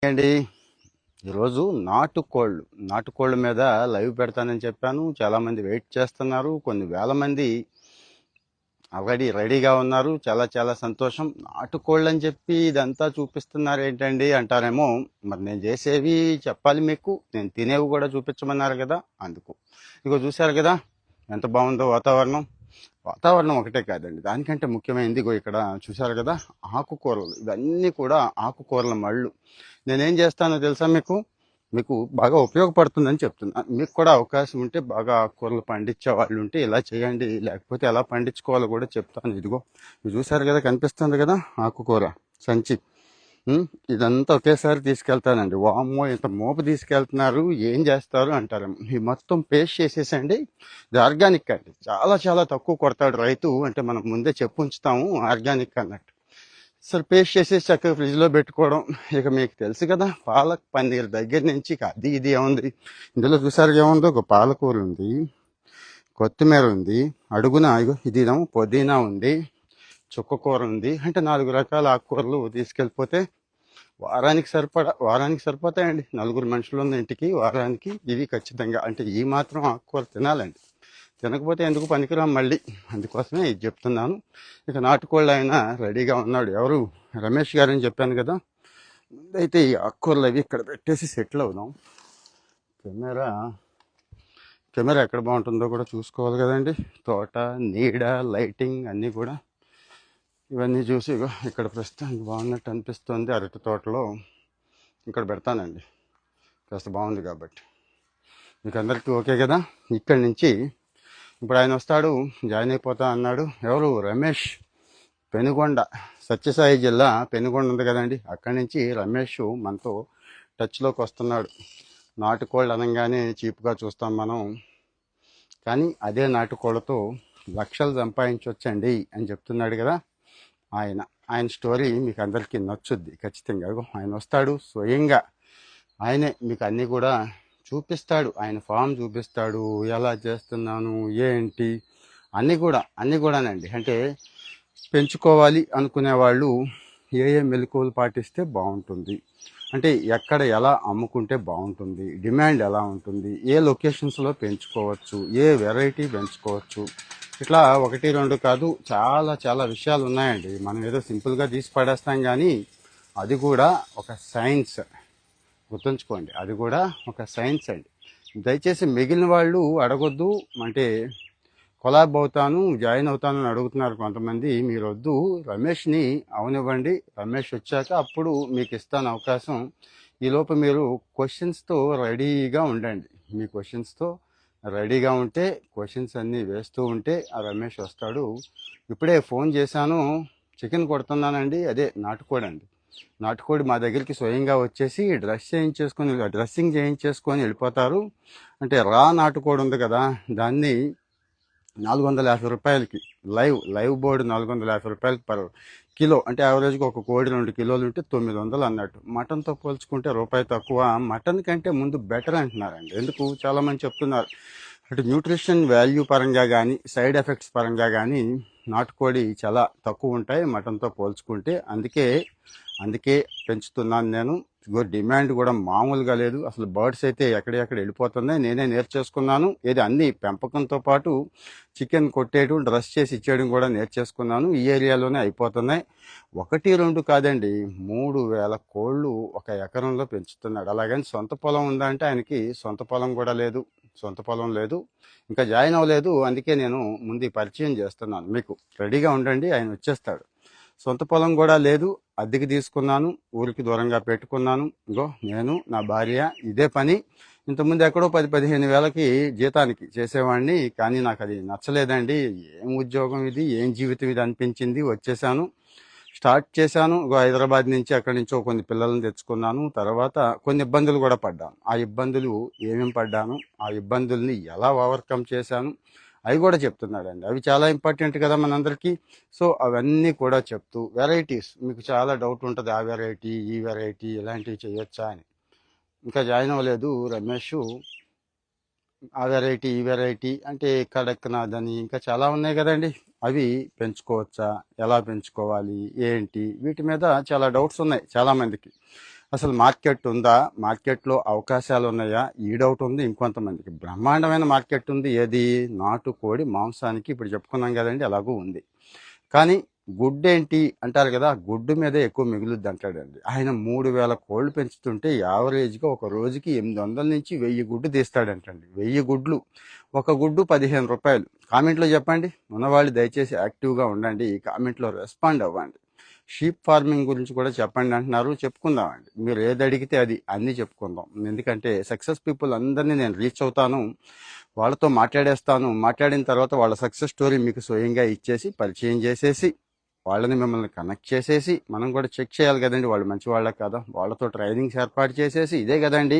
అండి ఈరోజు నాటుకోళ్ళ మీద లైవ్ పెడతానని చెప్పాను. చాలా మంది వెయిట్ చేస్తున్నారు. కొన్ని వేల మంది ఆల్రెడీ రెడీగా ఉన్నారు. చాలా చాలా సంతోషం. నాటుకోళ్ళు అని చెప్పి ఇదంతా చూపిస్తున్నారు ఏంటండి అంటారేమో. మరి నేను చేసేవి చెప్పాలి మీకు, నేను తినేవి కూడా చూపించమన్నారు కదా, అందుకు. ఇగో చూశారు కదా ఎంత బాగుందో వాతావరణం. వాతావరణం ఒకటే కాదండి, దానికంటే ముఖ్యమైనది ఇగో ఇక్కడ చూశారు కదా, ఆకుకూరలు. ఇవన్నీ కూడా ఆకుకూరల మళ్ళు. నేనేం చేస్తానో తెలుసా మీకు? మీకు బాగా ఉపయోగపడుతుందని చెప్తున్నా. మీకు కూడా అవకాశం ఉంటే, బాగా ఆకుకూరలు పండించే వాళ్ళు ఉంటే ఇలా చేయండి. లేకపోతే ఎలా పండించుకోవాలో కూడా చెప్తాను. ఇదిగో ఇది చూసారు కదా, కనిపిస్తుంది కదా ఆకుకూర సంచి. ఇదంతా ఒకేసారి తీసుకెళ్తానండి. వామ్మో ఇంత మోపు తీసుకెళ్తున్నారు, ఏం చేస్తారు అంటారు. ఈ మొత్తం పేస్ట్ చేసేసండి. ఇది ఆర్గానిక్ అండి. చాలా చాలా తక్కువ కొడతాడు రైతు, అంటే మనం ముందే చెప్పు ఉంచుతాము ఆర్గానిక్ అన్నట్టు. సరే పేస్ట్ చేసేసి చక్కగా ఫ్రిడ్జ్లో పెట్టుకోవడం. ఇక మీకు తెలుసు కదా, పాలక్ పన్నీర్ దగ్గర నుంచి అది ఇది ఏముంది ఇందులో. చూసారు ఏముందో, ఒక పాలకూర ఉంది, కొత్తిమీర ఉంది, అడుగున ఇదేమో పుదీనా ఉంది, చుక్కకూర ఉంది. అంటే 4 రకాల ఆకుకూరలు తీసుకెళ్ళిపోతే వారానికి సరిపోతాయండి. 4 మనుషులు ఉన్న ఇంటికి వారానికి ఇవి ఖచ్చితంగా. అంటే ఈ మాత్రం ఆకుకూర తినాలండి. తినకపోతే ఎందుకు పనికిరాం మళ్ళీ, అందుకోసమే ఇది చెప్తున్నాను. ఇక నాటుకోళ్ళు ఆయన రెడీగా ఉన్నాడు. ఎవరు? రమేష్ గారు అని చెప్పాను కదా. ముందైతే ఈ ఆకుకూరలు అవి ఇక్కడ పెట్టేసి సెటిల్ అవుదాం. కెమెరా ఎక్కడ బాగుంటుందో కూడా చూసుకోవాలి కదండి. తోట, నీడ, లైటింగ్ అన్నీ కూడా ఇవన్నీ చూసి ఇక్కడ ప్రస్తుతానికి బాగున్నట్టు అనిపిస్తుంది. అరటి తోటలో ఇక్కడ పెడతానండి, కాస్త బాగుంది కాబట్టి. మీకు అందరికీ ఓకే కదా? ఇక్కడి నుంచి ఇప్పుడు ఆయన వస్తాడు, జాయిన్ అయిపోతా అన్నాడు. ఎవరు? రమేష్. పెనుగొండ, సత్యసాయి జిల్లా పెనుగొండ ఉంది కదండి, అక్కడి నుంచి రమేష్ మనతో టచ్లోకి వస్తున్నాడు. నాటుకోళ్ళు అనగానే చీప్గా చూస్తాం మనం, కానీ అదే నాటుకోళ్ళతో లక్షలు సంపాదించవచ్చండి అని చెప్తున్నాడు కదా ఆయన స్టోరీ మీకు అందరికీ నచ్చుద్ది ఖచ్చితంగా. ఆయన వస్తాడు స్వయంగా, ఆయనే మీకు అన్నీ కూడా చూపిస్తాడు. ఆయన ఫామ్ చూపిస్తాడు, ఎలా చేస్తున్నాను ఏంటి అన్నీ కూడానండి. అంటే పెంచుకోవాలి అనుకునే వాళ్ళు ఏ మెలకువలు పాటిస్తే బాగుంటుంది, అంటే ఎక్కడ ఎలా అమ్ముకుంటే బాగుంటుంది, డిమాండ్ ఎలా ఉంటుంది, ఏ లొకేషన్స్లో పెంచుకోవచ్చు, ఏ వెరైటీ పెంచుకోవచ్చు, ఇట్లా 1-2 కాదు, చాలా చాలా విషయాలు ఉన్నాయండి. మనం ఏదో సింపుల్గా తీసి పడేస్తాం, కానీ అది కూడా ఒక సైన్స్. గుర్తుంచుకోండి, అది కూడా ఒక సైన్స్ అండి. దయచేసి మిగిలిన వాళ్ళు అడగొద్దు. అంటే కొలాబ్ అవుతాను, జాయిన్ అవుతాను అని అడుగుతున్నారు కొంతమంది. మీరు వద్దు, రమేష్ని అవనివ్వండి. రమేష్ వచ్చాక అప్పుడు మీకు ఇస్తాను అవకాశం. ఈలోపు మీరు క్వశ్చన్స్తో రెడీగా ఉండండి. మీ క్వశ్చన్స్తో రెడీగా ఉంటే, క్వశ్చన్స్ అన్నీ వేస్తూ ఉంటే ఆ రమేష్ వస్తాడు. ఇప్పుడే ఫోన్ చేశాను, చికెన్ కొడుతున్నానండి, అదే నాటుకోడి అండి. నాటుకోడి మా దగ్గరికి స్వయంగా వచ్చేసి డ్రెస్సింగ్ చేయించేసుకొని వెళ్ళిపోతారు. అంటే రా నాటుకోడి ఉంది కదా, దాన్ని 450 రూపాయలకి లైవ్ బోర్డు 450 రూపాయలకి పర్ కిలో. అంటే యావరేజ్గా ఒక కోడి 2 కిలోలు ఉంటే 900 అన్నట్టు. మటన్తో పోల్చుకుంటే రూపాయి తక్కువ. మటన్ కంటే ముందు బెటర్ అంటున్నారండి. ఎందుకు? చాలామంది చెప్తున్నారు, అటు న్యూట్రిషన్ వాల్యూ పరంగా కానీ, సైడ్ ఎఫెక్ట్స్ పరంగా కానీ నాటుకోడి చాలా తక్కువ ఉంటాయి మటన్తో పోల్చుకుంటే. అందుకే పెంచుతున్నాను నేను. డిమాండ్ కూడా మామూలుగా లేదు అసలు. బర్డ్స్ అయితే ఎక్కడెక్కడ వెళ్ళిపోతున్నాయి. నేనే నేర్చేసుకున్నాను. అన్ని పెంపకంతో పాటు చికెన్ కొట్టేయడం, డ్రెస్ చేసి ఇచ్చేయడం కూడా నేర్చేసుకున్నాను. ఈ ఏరియాలోనే అయిపోతున్నాయి. 1-2 కాదండి, 3000 కోళ్ళు ఒక ఎకరంలో పెంచుతున్నాడు. అలాగని సొంత పొలం ఉందంటే, ఆయనకి సొంత పొలం కూడా లేదు. ఇంకా జాయిన్ అవ్వలేదు. అందుకే నేను ముందు పరిచయం చేస్తున్నాను. మీకు రెడీగా ఉండండి, ఆయన వచ్చేస్తాడు. సొంత పొలం కూడా లేదు, అద్దెకి తీసుకున్నాను, ఊరికి దూరంగా పెట్టుకున్నాను. నేను, నా భార్య ఇదే పని. ఇంతకుముందు ఎక్కడో 10-15 వేలకి జీతానికి చేసేవాడిని, కానీ నాకు అది నచ్చలేదండి. ఏం ఉద్యోగం ఇది, ఏం జీవితం ఇది అనిపించింది. వచ్చేసాను, స్టార్ట్ చేశాను. హైదరాబాద్ నుంచి అక్కడి నుంచో కొన్ని పిల్లల్ని తెచ్చుకున్నాను. తర్వాత కొన్ని ఇబ్బందులు కూడా పడ్డాను. ఆ ఇబ్బందులు ఏమేమి పడ్డాను, ఆ ఇబ్బందుల్ని ఎలా ఓవర్కమ్ చేశాను, అవి కూడా చెప్తున్నాడండి. అవి చాలా ఇంపార్టెంట్ కదా మనందరికీ. సో అవన్నీ కూడా చెప్తూ, వెరైటీస్ మీకు చాలా డౌట్ ఉంటుంది, ఆ వెరైటీ ఈ వెరైటీ ఇలాంటివి చేయొచ్చా అని. ఇంకా జాయిన్ అవ్వలేదు రమేష్. ఆ వెరైటీ ఈ వెరైటీ అంటే కడక్నాథ్ అని ఇంకా చాలా ఉన్నాయి కదండి. అవి పెంచుకోవచ్చా, ఎలా పెంచుకోవాలి ఏంటి, వీటి మీద చాలా డౌట్స్ ఉన్నాయి చాలామందికి. అసలు మార్కెట్ ఉందా, మార్కెట్లో అవకాశాలు ఉన్నాయా, ఈ డౌట్ ఉంది ఇంకొంతమందికి. బ్రహ్మాండమైన మార్కెట్ ఉంది. ఏది? నాటుకోడి మాంసానికి. ఇప్పుడు చెప్పుకున్నాం కదండి, అలాగూ ఉంది. కానీ గుడ్డు ఏంటి అంటారు కదా, గుడ్డు మీద ఎక్కువ మిగులుద్ది అంటాడండి ఆయన. 3,000 కోళ్ళు పెంచుతుంటే యావరేజ్గా ఒక రోజుకి 800 నుంచి 1000 గుడ్డు తీస్తాడంటండి. 1000 గుడ్లు, ఒక గుడ్డు 15 రూపాయలు. కామెంట్లో చెప్పండి. ఉన్నవాళ్ళు దయచేసి యాక్టివ్గా ఉండండి, ఈ కామెంట్లో రెస్పాండ్ అవ్వండి. షీప్ ఫార్మింగ్ గురించి కూడా చెప్పండి అంటున్నారు, చెప్పుకుందామండి. మీరు ఏది అడిగితే అది అన్నీ చెప్పుకుందాం. ఎందుకంటే సక్సెస్ పీపుల్ అందరినీ నేను రీచ్ అవుతాను, వాళ్ళతో మాట్లాడేస్తాను. మాట్లాడిన తర్వాత వాళ్ళ సక్సెస్ స్టోరీ మీకు స్వయంగా ఇచ్చేసి పరిచయం చేసేసి వాళ్ళని మిమ్మల్ని కనెక్ట్ చేసేసి మనం కూడా చెక్ చేయాలి కదండి వాళ్ళు మంచి వాళ్ళకి కదా, వాళ్ళతో ట్రైనింగ్స్ ఏర్పాటు చేసేసి, ఇదే కదండి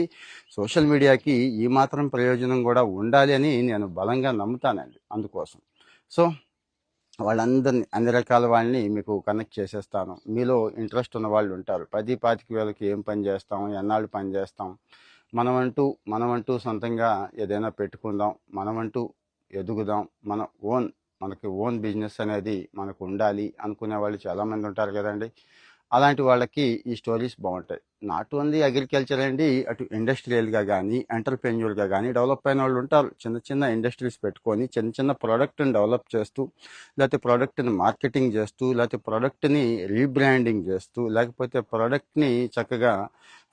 సోషల్ మీడియాకి ఈ మాత్రం ప్రయోజనం కూడా ఉండాలి అని నేను బలంగా నమ్ముతానండి. అందుకోసం సో వాళ్ళందరినీ, అన్ని రకాల వాళ్ళని మీకు కనెక్ట్ చేసేస్తాను. మీలో ఇంట్రెస్ట్ ఉన్న వాళ్ళు ఉంటారు. 10-25 వేలకి ఏం పని చేస్తాం, ఎన్నాళ్ళు పని చేస్తాం, మనమంటూ సొంతంగా ఏదైనా పెట్టుకుందాం, మనమంటూ ఎదుగుదాం, మనకి ఓన్ బిజినెస్ అనేది మనకు ఉండాలి అనుకునే వాళ్ళు చాలామంది ఉంటారు కదండి. అలాంటి వాళ్ళకి ఈ స్టోరీస్ బాగుంటాయి. నాట్ ఓన్లీ అగ్రికల్చర్ అండి, అటు ఇండస్ట్రియల్గా కానీ ఎంటర్ప్రెన్యూర్గా కానీ డెవలప్ అయిన వాళ్ళు ఉంటారు. చిన్న చిన్న ఇండస్ట్రీస్ పెట్టుకొని చిన్న చిన్న ప్రోడక్ట్ని డెవలప్ చేస్తూ, లేకపోతే ప్రోడక్ట్ని మార్కెటింగ్ చేస్తూ, లేకపోతే ప్రోడక్ట్ని రీబ్రాండింగ్ చేస్తూ, లేకపోతే ప్రోడక్ట్ని చక్కగా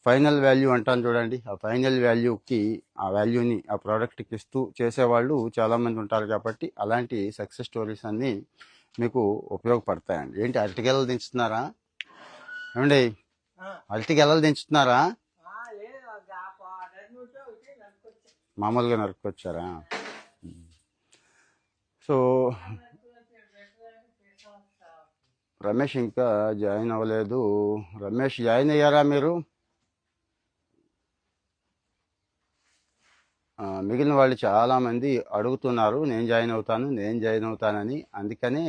ఫైనల్ వాల్యూ అంటాను చూడండి, ఆ ఫైనల్ వాల్యూకి ఆ వాల్యూని ఆ ప్రోడక్ట్కి ఇస్తూ చేసేవాళ్ళు చాలామంది ఉంటారు. కాబట్టి అలాంటి సక్సెస్ స్టోరీస్ అన్నీ మీకు ఉపయోగపడతాయండి. ఏంటి అరటిగెలలు దించుతున్నారా ఏమండి? అరటిగెలలు దించుతున్నారా? మామూలుగా నరుక్కొచ్చారా? సో రమేష్ ఇంకా జాయిన్ అవ్వలేదు. రమేష్ జాయిన్ అయ్యారా మీరు? మిగిలిన వాళ్ళు చాలామంది అడుగుతున్నారు నేను జాయిన్ అవుతానని. అందుకనే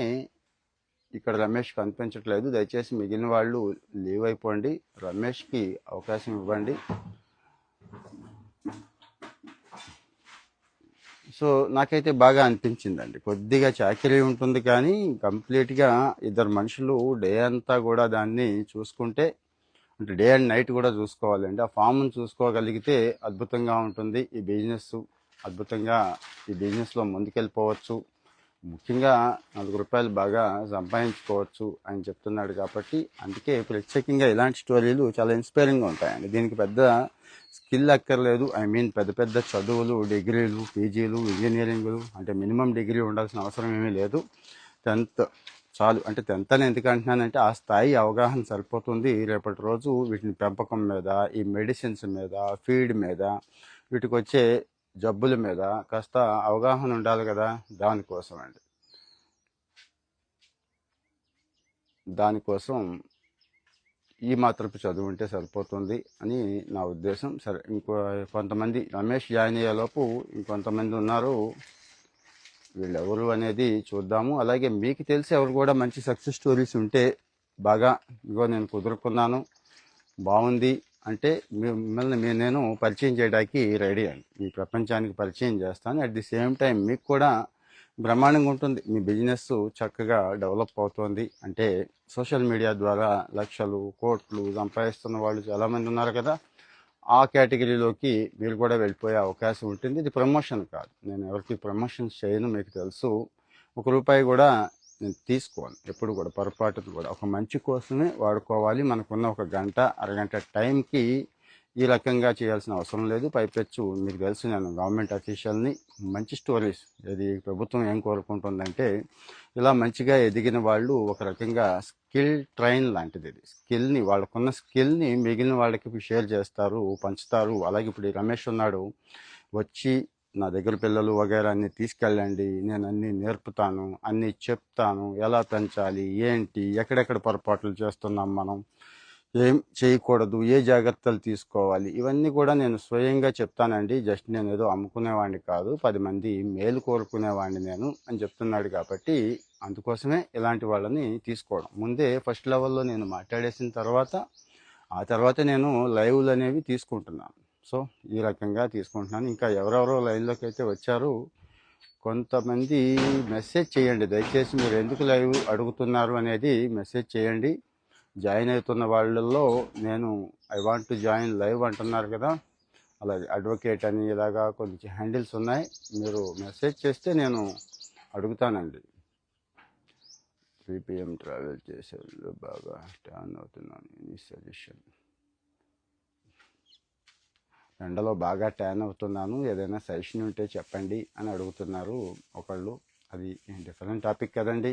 ఇక్కడ రమేష్ కనిపించట్లేదు. దయచేసి మిగిలిన వాళ్ళు లీవ్ అయిపోండి, రమేష్కి అవకాశం ఇవ్వండి. సో నాకైతే బాగా అనిపించిందండి. కొద్దిగా చాకరీ ఉంటుంది కానీ కంప్లీట్గా ఇద్దరు మనుషులు డే అంతా కూడా దాన్ని చూసుకుంటే, అంటే డే అండ్ నైట్ కూడా చూసుకోవాలండి. ఆ ఫామ్ను చూసుకోగలిగితే అద్భుతంగా ఉంటుంది ఈ బిజినెస్. అద్భుతంగా ఈ బిజినెస్లో ముందుకెళ్ళిపోవచ్చు. ముఖ్యంగా 4 రూపాయలు బాగా సంపాదించుకోవచ్చు అని చెప్తున్నాడు. కాబట్టి అందుకే ప్రత్యేకంగా ఇలాంటి స్టోరీలు చాలా ఇన్స్పైరింగ్గా ఉంటాయండి. దీనికి పెద్ద స్కిల్ అక్కర్లేదు. పెద్ద పెద్ద చదువులు, డిగ్రీలు, పీజీలు, ఇంజనీరింగ్లు, అంటే మినిమం డిగ్రీ ఉండాల్సిన అవసరం ఏమీ లేదు. 10th చాలు. అంటే 10th అని ఎందుకు అంటున్నానంటే ఆ స్థాయి అవగాహన సరిపోతుంది. రేపటి రోజు వీటిని పెంపకం మీద, ఈ మెడిసిన్స్ మీద, ఫీడ్ మీద, వీటికి వచ్చే జబ్బుల మీద కాస్త అవగాహన ఉండాలి కదా. దానికోసం ఈ మాత్రపు చదువు ఉంటే సరిపోతుంది అని నా ఉద్దేశం. సరే, కొంతమంది రమేష్ జాయిన్ అయ్యేలోపు ఇంకొంతమంది ఉన్నారు. వీళ్ళెవరు అనేది చూద్దాము. అలాగే మీకు తెలిసి ఎవరు కూడా మంచి సక్సెస్ స్టోరీస్ ఉంటే బాగా, ఇగో నేను కుదురుకున్నాను, బాగుంది అంటే మిమ్మల్ని నేను పరిచయం చేయడానికి రెడీ అండి. ఈ ప్రపంచానికి పరిచయం చేస్తాను. అట్ ది సేమ్ టైం మీకు కూడా బ్రహ్మాండంగా ఉంటుంది. మీ బిజినెస్ చక్కగా డెవలప్ అవుతుంది అంటే సోషల్ మీడియా ద్వారా లక్షలు, కోట్లు సంపాదిస్తున్న వాళ్ళు చాలామంది ఉన్నారు కదా. ఆ కేటగిరీలోకి మీరు కూడా వెళ్ళిపోయే అవకాశం ఉంటుంది. ఇది ప్రమోషన్ కాదు, నేను ఎవరికి ప్రమోషన్స్ చేయను, మీకు తెలుసు. 1 రూపాయి కూడా నేను తీసుకోను ఎప్పుడు కూడా, పొరపాటును కూడా. ఒక మంచి కోసమే వాడుకోవాలి. మనకున్న ఒక గంట, అరగంట టైంకి ఈ రకంగా చేయాల్సిన అవసరం లేదు. పైపెచ్చు మీకు తెలుసు, నేను గవర్నమెంట్ అఫీషియల్ని. మంచి స్టోరీస్, ఇది ప్రభుత్వం ఏం కోరుకుంటుందంటే ఇలా మంచిగా ఎదిగిన వాళ్ళు ఒక రకంగా స్కిల్ ట్రైన్ లాంటిది. ఇది స్కిల్ని, వాళ్ళకున్న స్కిల్ని మిగిలిన వాళ్ళకి షేర్ చేస్తారు, పంచుతారు. అలాగే ఇప్పుడు ఈ రమేష్ ఉన్నాడు, వచ్చి నా దగ్గర పిల్లలు వగైరా అన్నీ తీసుకెళ్ళండి, నేను అన్నీ నేర్పుతాను, అన్నీ చెప్తాను, ఎలా పెంచాలి, ఏంటి, ఎక్కడెక్కడ పొరపాట్లు చేస్తున్నాం, మనం ఏం చేయకూడదు, ఏ జాగ్రత్తలు తీసుకోవాలి, ఇవన్నీ కూడా నేను స్వయంగా చెప్తానండి. జస్ట్ నేను ఏదో అమ్ముకునేవాడిని కాదు, 10 మంది మేలు కోరుకునేవాడిని నేను అని చెప్తున్నాడు. కాబట్టి అందుకోసమే ఇలాంటి వాళ్ళని తీసుకోవడం. ముందే ఫస్ట్ లెవెల్లో నేను మాట్లాడేసిన తర్వాత ఆ తర్వాత నేను లైవ్లు అనేవి తీసుకుంటున్నాను. సో ఈ రకంగా తీసుకుంటున్నాను. ఇంకా ఎవరెవరో లైవ్లోకి అయితే వచ్చారు. కొంతమంది మెసేజ్ చేయండి దయచేసి, మీరు ఎందుకు లైవ్ అడుగుతున్నారు అనేది మెసేజ్ చేయండి. జాయిన్ అవుతున్న వాళ్ళల్లో నేను I want to join live అంటున్నారు కదా, అలాగే అడ్వకేట్ అని ఇలాగా కొన్ని హ్యాండిల్స్ ఉన్నాయి. మీరు మెసేజ్ చేస్తే నేను అడుగుతానండి. 3 PM ట్రావెల్ చేసే వాళ్ళు బాగా టర్న్ అవుతున్నాను, ఎనీ సజెషన్? ఎండలో బాగా ట్యాన్ అవుతున్నాను, ఏదైనా సజెషన్ ఉంటే చెప్పండి అని అడుగుతున్నారు ఒకళ్ళు. అది డిఫరెంట్ టాపిక్ కదండి.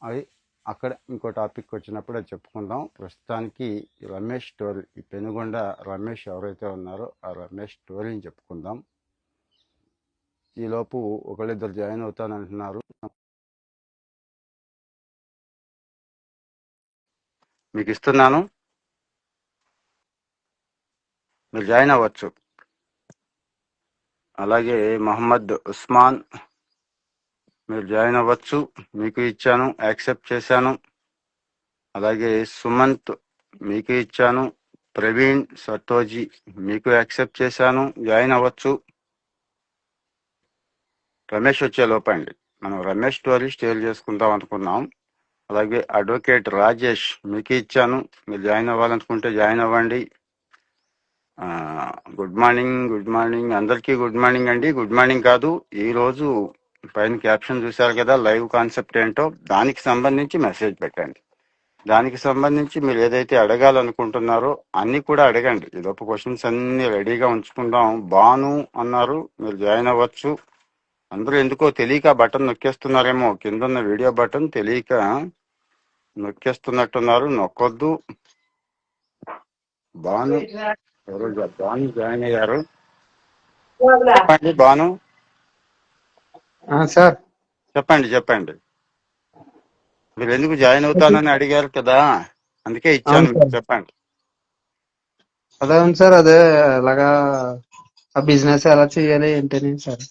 అది అక్కడ ఇంకో టాపిక్ వచ్చినప్పుడు అది చెప్పుకుందాం. ప్రస్తుతానికి రమేష్ స్టోరీ, ఈ పెనుగొండ రమేష్ ఎవరైతే ఉన్నారో ఆ రమేష్ స్టోరీని చెప్పుకుందాం. ఈలోపు ఒకళ్ళిద్దరు జాయిన్ అవుతానంటున్నారు. మీకు ఇస్తున్నాను, మీరు జాయిన్ అవ్వచ్చు. అలాగే మహమ్మద్ ఉస్మాన్, మీరు జాయిన్ అవ్వచ్చు, మీకు ఇచ్చాను, యాక్సెప్ట్ చేశాను. అలాగే సుమంత్, మీకు ఇచ్చాను. ప్రవీణ్ సత్తోజీ, మీకు యాక్సెప్ట్ చేశాను, జాయిన్ అవ్వచ్చు. రమేష్ వచ్చే లోపండి మనం రమేష్ స్టోరీ స్టేల్ చేసుకుందాం అనుకున్నాం. అలాగే అడ్వకేట్ రాజేష్, మీకు ఇచ్చాను, మీరు జాయిన్ అవ్వాలనుకుంటే జాయిన్ అవ్వండి. గుడ్ మార్నింగ్, గుడ్ మార్నింగ్ అందరికీ, గుడ్ మార్నింగ్ అండి. గుడ్ మార్నింగ్ కాదు, ఈరోజు పైన క్యాప్షన్ చూశారు కదా, లైవ్ కాన్సెప్ట్ ఏంటో దానికి సంబంధించి మెసేజ్ పెట్టండి. దానికి సంబంధించి మీరు ఏదైతే అడగాలనుకుంటున్నారో అన్ని కూడా అడగండి. ఈలోపు క్వశ్చన్స్ అన్ని రెడీగా ఉంచుకుందాం. బాను అన్నారు, మీరు జాయిన్ అవ్వచ్చు. అందరూ ఎందుకో తెలియక బటన్ నొక్కేస్తున్నారేమో, కింద ఉన్న వీడియో బటన్ తెలియక నొక్కేస్తున్నట్టున్నారు, నొక్కొద్దు. బాను ఎవరు? బాను జాయిన్ అయ్యారు. చెప్పండి బాను, సార్ చెప్పండి చెప్పండి. మీరు ఎందుకు జాయిన్ అవుతానని అడిగారు కదా, అందుకే ఇచ్చాను, అవును మీరు సార్. చెప్పండి. అదే ఉంది సార్. అదే అలాగా ఆ బిజినెస్ ఎలా చేయాలి ఏంటని సార్.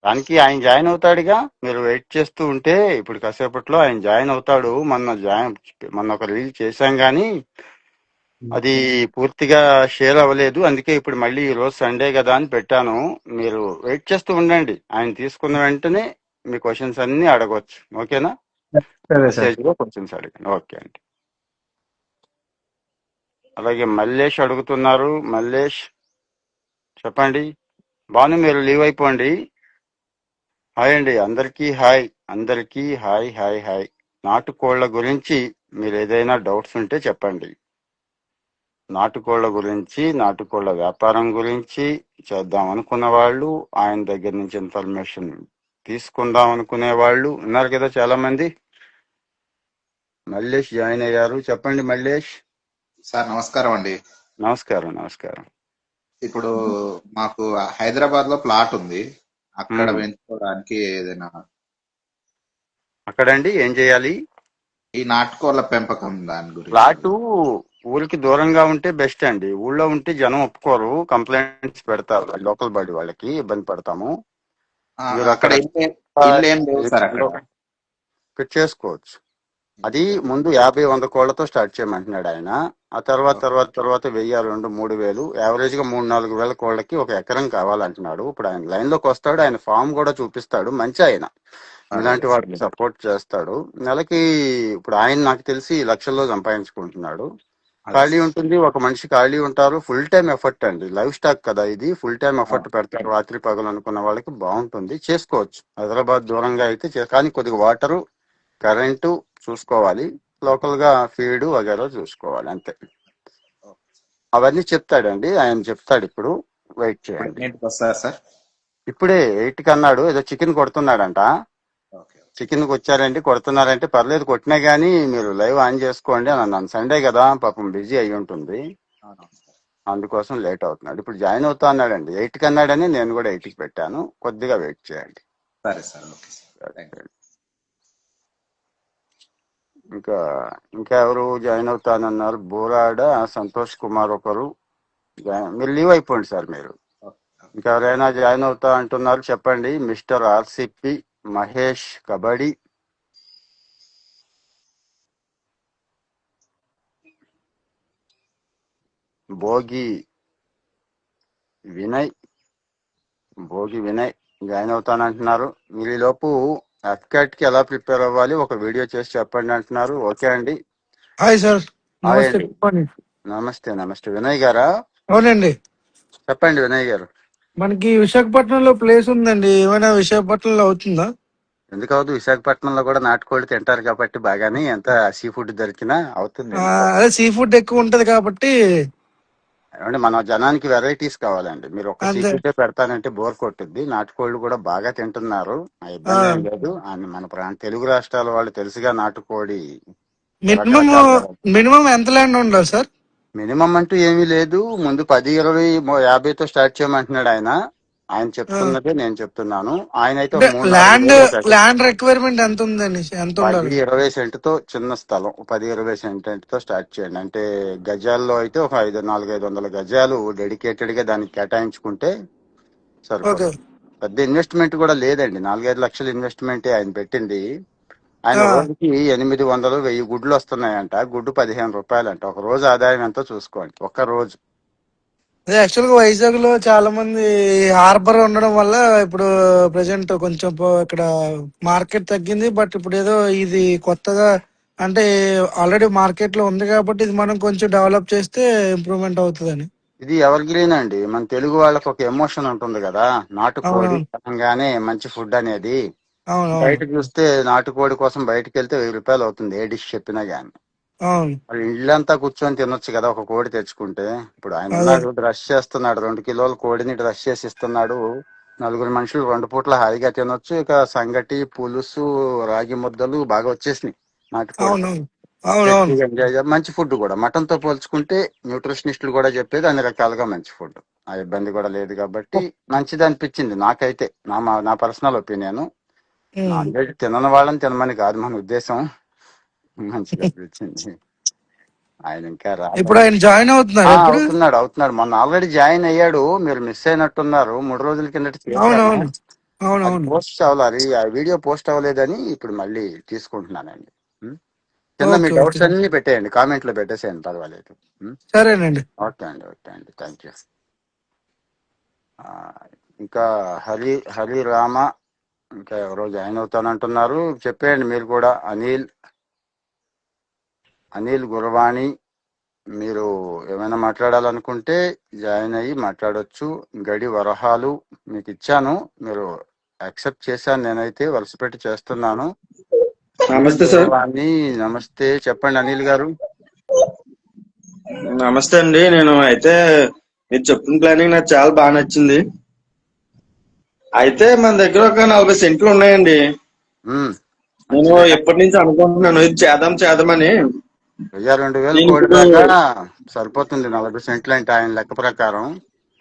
దానికి ఆయన జాయిన్ అవుతాడుగా, మీరు వెయిట్ చేస్తూ ఉంటే ఇప్పుడు కాసేపట్లో ఆయన జాయిన్ అవుతాడు. మొన్న ఒక రీల్ చేశాం కానీ అది పూర్తిగా షేర్ అవ్వలేదు, అందుకే ఇప్పుడు మళ్ళీ ఈ రోజు సండే కదా అని పెట్టాను. మీరు వెయిట్ చేస్తూ ఉండండి, ఆయన తీసుకున్న వెంటనే మీ క్వశ్చన్స్ అన్ని అడగవచ్చు. ఓకేనా? సరే సార్. మెసేజ్ లో క్వశ్చన్స్ అడగండి. ఓకే అండి. అలాగే మల్లేష్ అడుగుతున్నారు. మల్లేష్ చెప్పండి. బాను మీరు లీవ్ అయిపోండి. హాయ్ అండి అందరికీ, హాయ్ అందరికీ, హాయ్ హాయ్ హాయ్. నాటుకోళ్ల గురించి మీరు ఏదైనా డౌట్స్ ఉంటే చెప్పండి. నాటుకోళ్ల గురించి, నాటుకోళ్ల వ్యాపారం గురించి చేద్దాం అనుకున్న వాళ్ళు, ఆయన దగ్గర నుంచి ఇన్ఫర్మేషన్ తీసుకుందాం అనుకునే వాళ్ళు ఉన్నారు కదా చాలా మంది. మల్లేష్ జాయిన్ అయ్యారు, చెప్పండి మల్లేష్. సార్ నమస్కారం అండి. నమస్కారం నమస్కారం. ఇప్పుడు మాకు హైదరాబాద్ లో ప్లాట్ ఉంది, అక్కడ ఉమ్. పెంచుకోవడానికి ఏదైనా అక్కడండి ఏం చేయాలి? ఈ నాటుకోళ్ల పెంపకం దాని గురించి ప్లాటు ఊరికి దూరంగా ఉంటే బెస్ట్ అండి. ఊళ్ళో ఉంటే జనం ఒప్పుకోరు, కంప్లైంట్స్ పెడతారు, లోకల్ బాడీ వాళ్ళకి ఇబ్బంది పడతాము. మీరు అక్కడ అక్కడ ఇల్లు ఏం లేవు సార్ అక్కడ. చేసుకోవచ్చు. అది ముందు 50-100 కోళ్లతో స్టార్ట్ చేయమంటున్నాడు ఆయన. ఆ తర్వాత 1000, 2, 3000, యావరేజ్ గా 3-4 వేల కోళ్లకి 1 ఎకరం కావాలంటున్నాడు. ఇప్పుడు ఆయన లైన్ లోకి వస్తాడు, ఆయన ఫామ్ కూడా చూపిస్తాడు. మంచి ఆయన, ఇలాంటి వాటికి సపోర్ట్ చేస్తాడు. నెలకి ఇప్పుడు ఆయన నాకు తెలిసి లక్షల్లో సంపాదించుకుంటున్నాడు. ఖాళీ ఉంటుంది, ఒక మనిషి ఖాళీ ఉంటారు. ఫుల్ టైం ఎఫర్ట్ అండి, లైవ్ స్టాక్ కదా ఇది, ఫుల్ టైం ఎఫర్ట్ పెడతారు. రాత్రి పగలు అనుకున్న వాళ్ళకి బాగుంటుంది, చేసుకోవచ్చు. హైదరాబాద్ దూరంగా అయితే కానీ కొద్దిగా వాటరు, కరెంటు చూసుకోవాలి, లోకల్ గా ఫీడ్ వగేరా చూసుకోవాలి, అంతే. అవన్నీ చెప్తాడండి ఆయన, చెప్తాడు. ఇప్పుడు వెయిట్ చేయండి. ఎన్నింటికి వస్తారా సార్? ఇప్పుడే 8కి అన్నాడు, ఏదో చికెన్ కొడుతున్నాడంట. చికెన్ కి వచ్చారండి, కొడుతున్నారంటే పర్లేదు, కొట్టినా గానీ మీరు లైవ్ ఆన్ చేసుకోండి అని అన్నాను. సండే కదా, పాపం బిజీ అయి ఉంటుంది, అందుకోసం లేట్ అవుతున్నాడు. ఇప్పుడు జాయిన్ అవుతా అన్నాడండి, 8కి అన్నాడని నేను కూడా 8కి పెట్టాను. కొద్దిగా వెయిట్ చేయండి. సరే సార్, ఓకే సార్. ఇంకా ఇంకా ఎవరు జాయిన్ అవుతానన్నారు? బోరాడ సంతోష్ కుమార్ ఒకరు. మీరు లీవ్ అయిపోండి సార్ మీరు. ఇంకెవరైనా జాయిన్ అవుతా అంటున్నారు చెప్పండి. Mister RCP, Mahesh Kabaddi, Bhogi Vinay, join అవుతానంటున్నారు. మీరు ఈ లోపు FCAT కి ఎలా ప్రిపేర్ అవ్వాలి ఒక వీడియో చేసి చెప్పండి అంటున్నారు. ఓకే అండి. Hi sir. హాయ్ నమస్తే. అండి. Good morning. నమస్తే నమస్తే వినయ్ గారా? అవునండి. చెప్పండి వినయ్ గారు. మనకి విశాఖపట్నంలో ప్లేస్ ఉందండి. ఏమైనా విశాఖపట్నంలో అవుతుందా? ఎందుకు అవదు, విశాఖపట్నంలో కూడా నాటుకోళ్ళు తింటారు కాబట్టి బాగానే ఎంత సీ ఫుడ్ దొరికినా అవుతుంది, ఎందుకు అవ్వదు. అదే సీ ఫుడ్ ఎక్కువ ఉంటది కాబట్టి. ఏమంటే మన జనానికి వెరైటీస్ కావాలండి. మీరు ఒక్క సీ అంతే. ఫుడ్డే పెడతానంటే బోర్ కొట్టుద్ది. నాటుకోళ్ళు కూడా బాగా తింటున్నారు, ఆ ఆ, ఇబ్బంది ఏం లేదు. అని మన తెలుగు రాష్ట్రాల వాళ్ళు తెలుసుగా నాటుకోడి మినిమం రకరకాలుగా. మినిమం ఎంత ల్యాండ్ ఉండాలి సార్? మినిమం అంటూ ఏమీ లేదు. ముందు 10, 20, 50తో స్టార్ట్ చేయమంటున్నాడు ఆయన. ఆయన ఆ, చెప్తున్నదే నేను చెప్తున్నాను. ఆయన అయితే అంటే ఒక 3, 4 ల్యాండ్ వేలు ఒక ఎకరం. ల్యాండ్ రిక్వైర్మెంట్ ఎంత ఉందండి? ఎంత 10, ఉండాలి? 20 సెంటుతో చిన్న స్థలం, 10, 20 సెంటుతో స్టార్ట్ చేయండి. అంటే గజాల్లో అయితే ఒక 400, 500 గజాలు డెడికేటెడ్ గా దానికి కేటాయించుకుంటే ఓకే. సరిపోతుంది. పెద్ద ఇన్వెస్ట్మెంట్ కూడా లేదండి, 4-5 లక్షల ఇన్వెస్ట్మెంటే ఆయన పెట్టింది. ఆయన ఆ, రోజుకి 800, 1000 గుడ్లు వస్తున్నాయంట. గుడ్డు రూ. 15 ఒక రోజు ఆదాయం ఎంతో చూసుకోండి, ఒక్క రోజు. అదే యాక్చువల్ గా వైజాగ్ లో చాలా మంది హార్బర్ ఉండడం వల్ల ఇప్పుడు ప్రెసెంట్ కొంచెం ఇక్కడ మార్కెట్ తగ్గింది. బట్ ఇప్పుడు ఏదో ఇది కొత్తగా అంటే ఆల్రెడీ మార్కెట్ లో ఉంది కాబట్టి ఇది మనం కొంచెం డెవలప్ చేస్తే ఇంప్రూవ్మెంట్ అవుతుందని. ఇది ఎవర్ గ్రీన్ అండి. మన తెలుగు వాళ్ళకి ఒక ఎమోషన్ ఉంటుంది కదా, నాటుకోడి అవునవును. అనగానే మంచి ఫుడ్ అనేది. అవునవును. బయట చూస్తే నాటుకోడి కోసం బయటకు వెళ్తే 1000 రూపాయలు అవుతుంది, ఏ డిష్ చెప్పినా గానీ. అవును. మరి ఇల్లంతా కూర్చొని తినొచ్చు కదా ఒక కోడి తెచ్చుకుంటే. ఇప్పుడు ఆయన అదే. ఉన్నాడు, డ్రెస్ చేస్తున్నాడు, 2 కిలోల కోడిని డ్రెస్ చేసి ఇస్తున్నాడు. 4 మనుషులు 2 పూట్ల హాయిగా తినొచ్చు. ఇక సంగటి, పులుసు, రాగి ముద్దలు బాగా వచ్చేసినాయి నాటుకోడితో. అవునవును. అవునవును. గట్టిగా ఎంజాయ్ మంచి ఫుడ్ కూడా మటన్ తో పోల్చుకుంటే న్యూట్రిషనిస్టులు కూడా చెప్పేది అన్ని రకాలుగా మంచి ఫుడ్. ఆ ఇబ్బంది కూడా లేదు కాబట్టి మంచిది అనిపించింది నాకైతే. నా పర్సనల్ ఒపీనియన్. ఉమ్. నాన్ వెజ్ తినని వాళ్ళని తినమని కాదు మన ఉద్దేశం. మంచిగా అనిపించింది. ఆయన ఇంకా ఇప్పుడు రాలేదు. ఆయన జాయిన్ అవుతున్నారు ఎప్పుడు? అవుతున్నాడు అవుతున్నాడు, మొన్న ఆల్రెడీ జాయిన్ అయ్యాడు. మీరు మిస్ అయినట్టున్నారు, 3 రోజుల కిందట చేశాను. అవునవును. అది అవునవును. పోస్ట్ అవ్వాలి, ఆ వీడియో పోస్ట్ అవ్వలేదని ఇప్పుడు మళ్ళీ తీసుకుంటున్నానండి. ఉం? కింద మీ ఓకే. ఓకే. డౌట్స్ అన్ని పెట్టేయండి, కామెంట్ లో పెట్టేసేయండి, పర్వాలేదు. ఉం? సరేనండి. ఓకే అండి, ఓకే అండి, థ్యాంక్ యూ. ఇంకా హరి రామ ఇంకా ఎవరో జాయిన్ అవుతానంటున్నారు, చెప్పేయండి మీరు కూడా. అనిల్ గురవాణి, మీరు ఏమైనా మాట్లాడాలనుకుంటే జాయిన్ అయ్యి మాట్లాడొచ్చు. గడి వరహాలు మీకు ఇచ్చాను, మీరు యాక్సెప్ట్ చేశాను, నేనైతే వరుస పెట్టి చేస్తున్నాను. అనిల్ నమస్తే సార్. గురవాణి నమస్తే, చెప్పండి అనిల్ గారు. నమస్తే అండి. నేను అయితే మీరు చెప్పిన ప్లానింగ్ నాకు చాలా బాగా నచ్చింది. అయితే మన దగ్గర ఒక 40 సెంట్లు ఉన్నాయండి. ఉమ్, నేను మంచిదే. ఎప్పటి నుంచి అనుకుంటున్నాను ఇది చేద్దామని. 1000-2000 నేను కోడి ఇప్పుడు దాకా సరిపోతుంది 40 సెంట్లు అంటే ఆయన లెక్క ప్రకారం.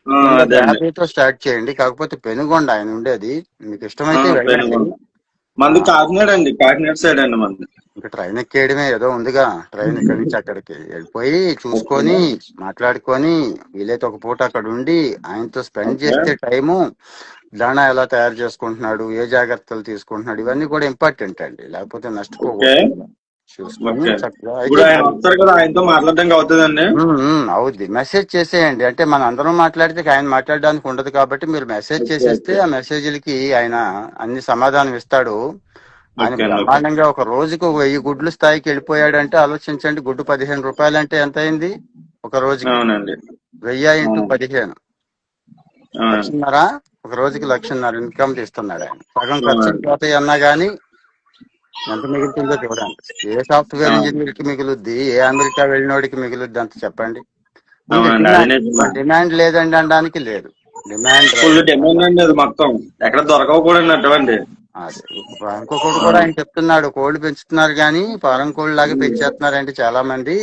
ముందు ఒక అదే అండి 50తో స్టార్ట్ చేయండి. కాకపోతే పెనుగొండ ఆయన ఉండేది, మీకు ఇష్టమైతే వెళ్ళండి. పెనుగొండ. ఆ, మంది కాకినాడ అండి, కాకినాడ సైడ్ అండి మంది. ఇంకా ట్రైన్ ఎక్కేయడమే, ఏదో ఉందిగా ట్రైన్, ఇక్కడి నుంచి అక్కడికి వెళ్ళిపోయి ఓకే. చూసుకొని మాట్లాడుకొని వీలైతే ఒక పూట అక్కడ ఉండి ఆయనతో స్పెండ్ ఓకే. చేస్తే టైము. దాణా ఎలా తయారు చేసుకుంటున్నాడు, ఏ జాగ్రత్తలు తీసుకుంటున్నాడు, ఇవన్నీ కూడా ఇంపార్టెంట్ అండి, లేకపోతే ఓకే. నష్టపోకూడదు. చూసుకొని ఓకే. చక్కగా అయితే ఇప్పుడు ఆయన వస్తారు కదా, ఆయనతో మాట్లాడడానికి అవుతుందండి. అవుద్ది. మెసేజ్ చేసేయండి, అంటే మన అందరం మాట్లాడితే ఆయన మాట్లాడడానికి ఉండదు కాబట్టి మీరు మెసేజ్ ఓకే. చేసేస్తే ఓకే. ఆ మెసేజ్లకి ఆయన అన్ని సమాధానం ఇస్తాడు. ఆయన ఓకే అండి. ఓకే. బ్రహ్మాండంగా ఒక రోజుకు 1000 గుడ్లు స్థాయికి వెళ్ళిపోయాడంటే ఆలోచించండి. గుడ్డు 15 రూపాయలు అంటే ఎంత అయింది ఒక రోజుకి? అవునండి. 1000 ఆ, ఇంటూ 15 అవునండి. 1,50,000. ఒక రోజుకి 1,50,000 ఇన్కమ్ తీస్తున్నాడు ఆయన. సగం ఖర్చులు అవునండి. పోతాయి అన్నా గానీ ఎంత మిగులుతుందో చూడండి. ఏ సాఫ్ట్వేర్ అవును. ఇంజనీర్ కి మిగులుద్ది, ఏ అమెరికా వెళ్ళినోడికి మిగులుద్ది అంత చెప్పండి. ఉంది అవునండి. అది డిమాండ్. నిజమే. డిమాండ్ లేదండి అనడానికి లేదు, డిమాండ్ ఫుల్ రైజ్ డిమాండ్ అండి, అది మొత్తం ఎక్కడ దొరకవు కూడా అటువంటి. అదే. ఇంకొకటి కూడా ఆయన చెప్తున్నాడు, కోళ్లు పెంచుతున్నారు కానీ ఫారం కోళ్ళు లాగా పెంచేస్తున్నారంటే చాలా మంది.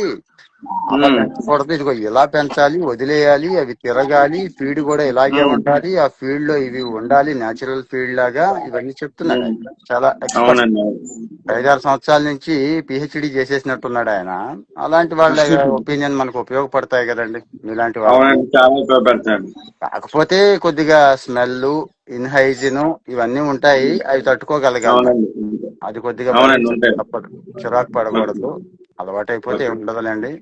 అలా ఉమ్. పెంచకూడదు, ఇదిగో ఇలా పెంచాలి, వదిలేయాలి, అవి తిరగాలి, ఫీడ్ కూడా ఇలాగే ఉమ్. ఉండాలి, ఆ ఫీల్డ్ లో ఇవి ఉండాలి, నేచురల్ ఫీల్డ్ లాగా, ఇవన్నీ చెప్తున్నాడు ఉమ్. ఆయన. చాలా ఎక్స్పర్ట్. అవునండి. 5-6 సంవత్సరాల నుంచి పిహెచ్డి చేసేసినట్టున్నాడు ఆయన. అలాంటి వాళ్ళ ఒపీనియన్ మనకు ఉపయోగపడతాయి కదండి, మీలాంటి వాళ్ళకి. అవునండి, చాలా ఉపయోగపడతాయండి. కాకపోతే కొద్దిగా స్మెల్, ఇన్హైజిన్ ఇవన్నీ ఉంటాయి, అవి తట్టుకోగలగాలి మనం. అవునండి. అది కొద్దిగా అవునండి, భరించక ఉంటాయి. తప్పదు, చిరాకు ఓకే. పడకూడదు. అలవాటు అయిపోతే ఓకే. ఏమి ఉండదులేండి.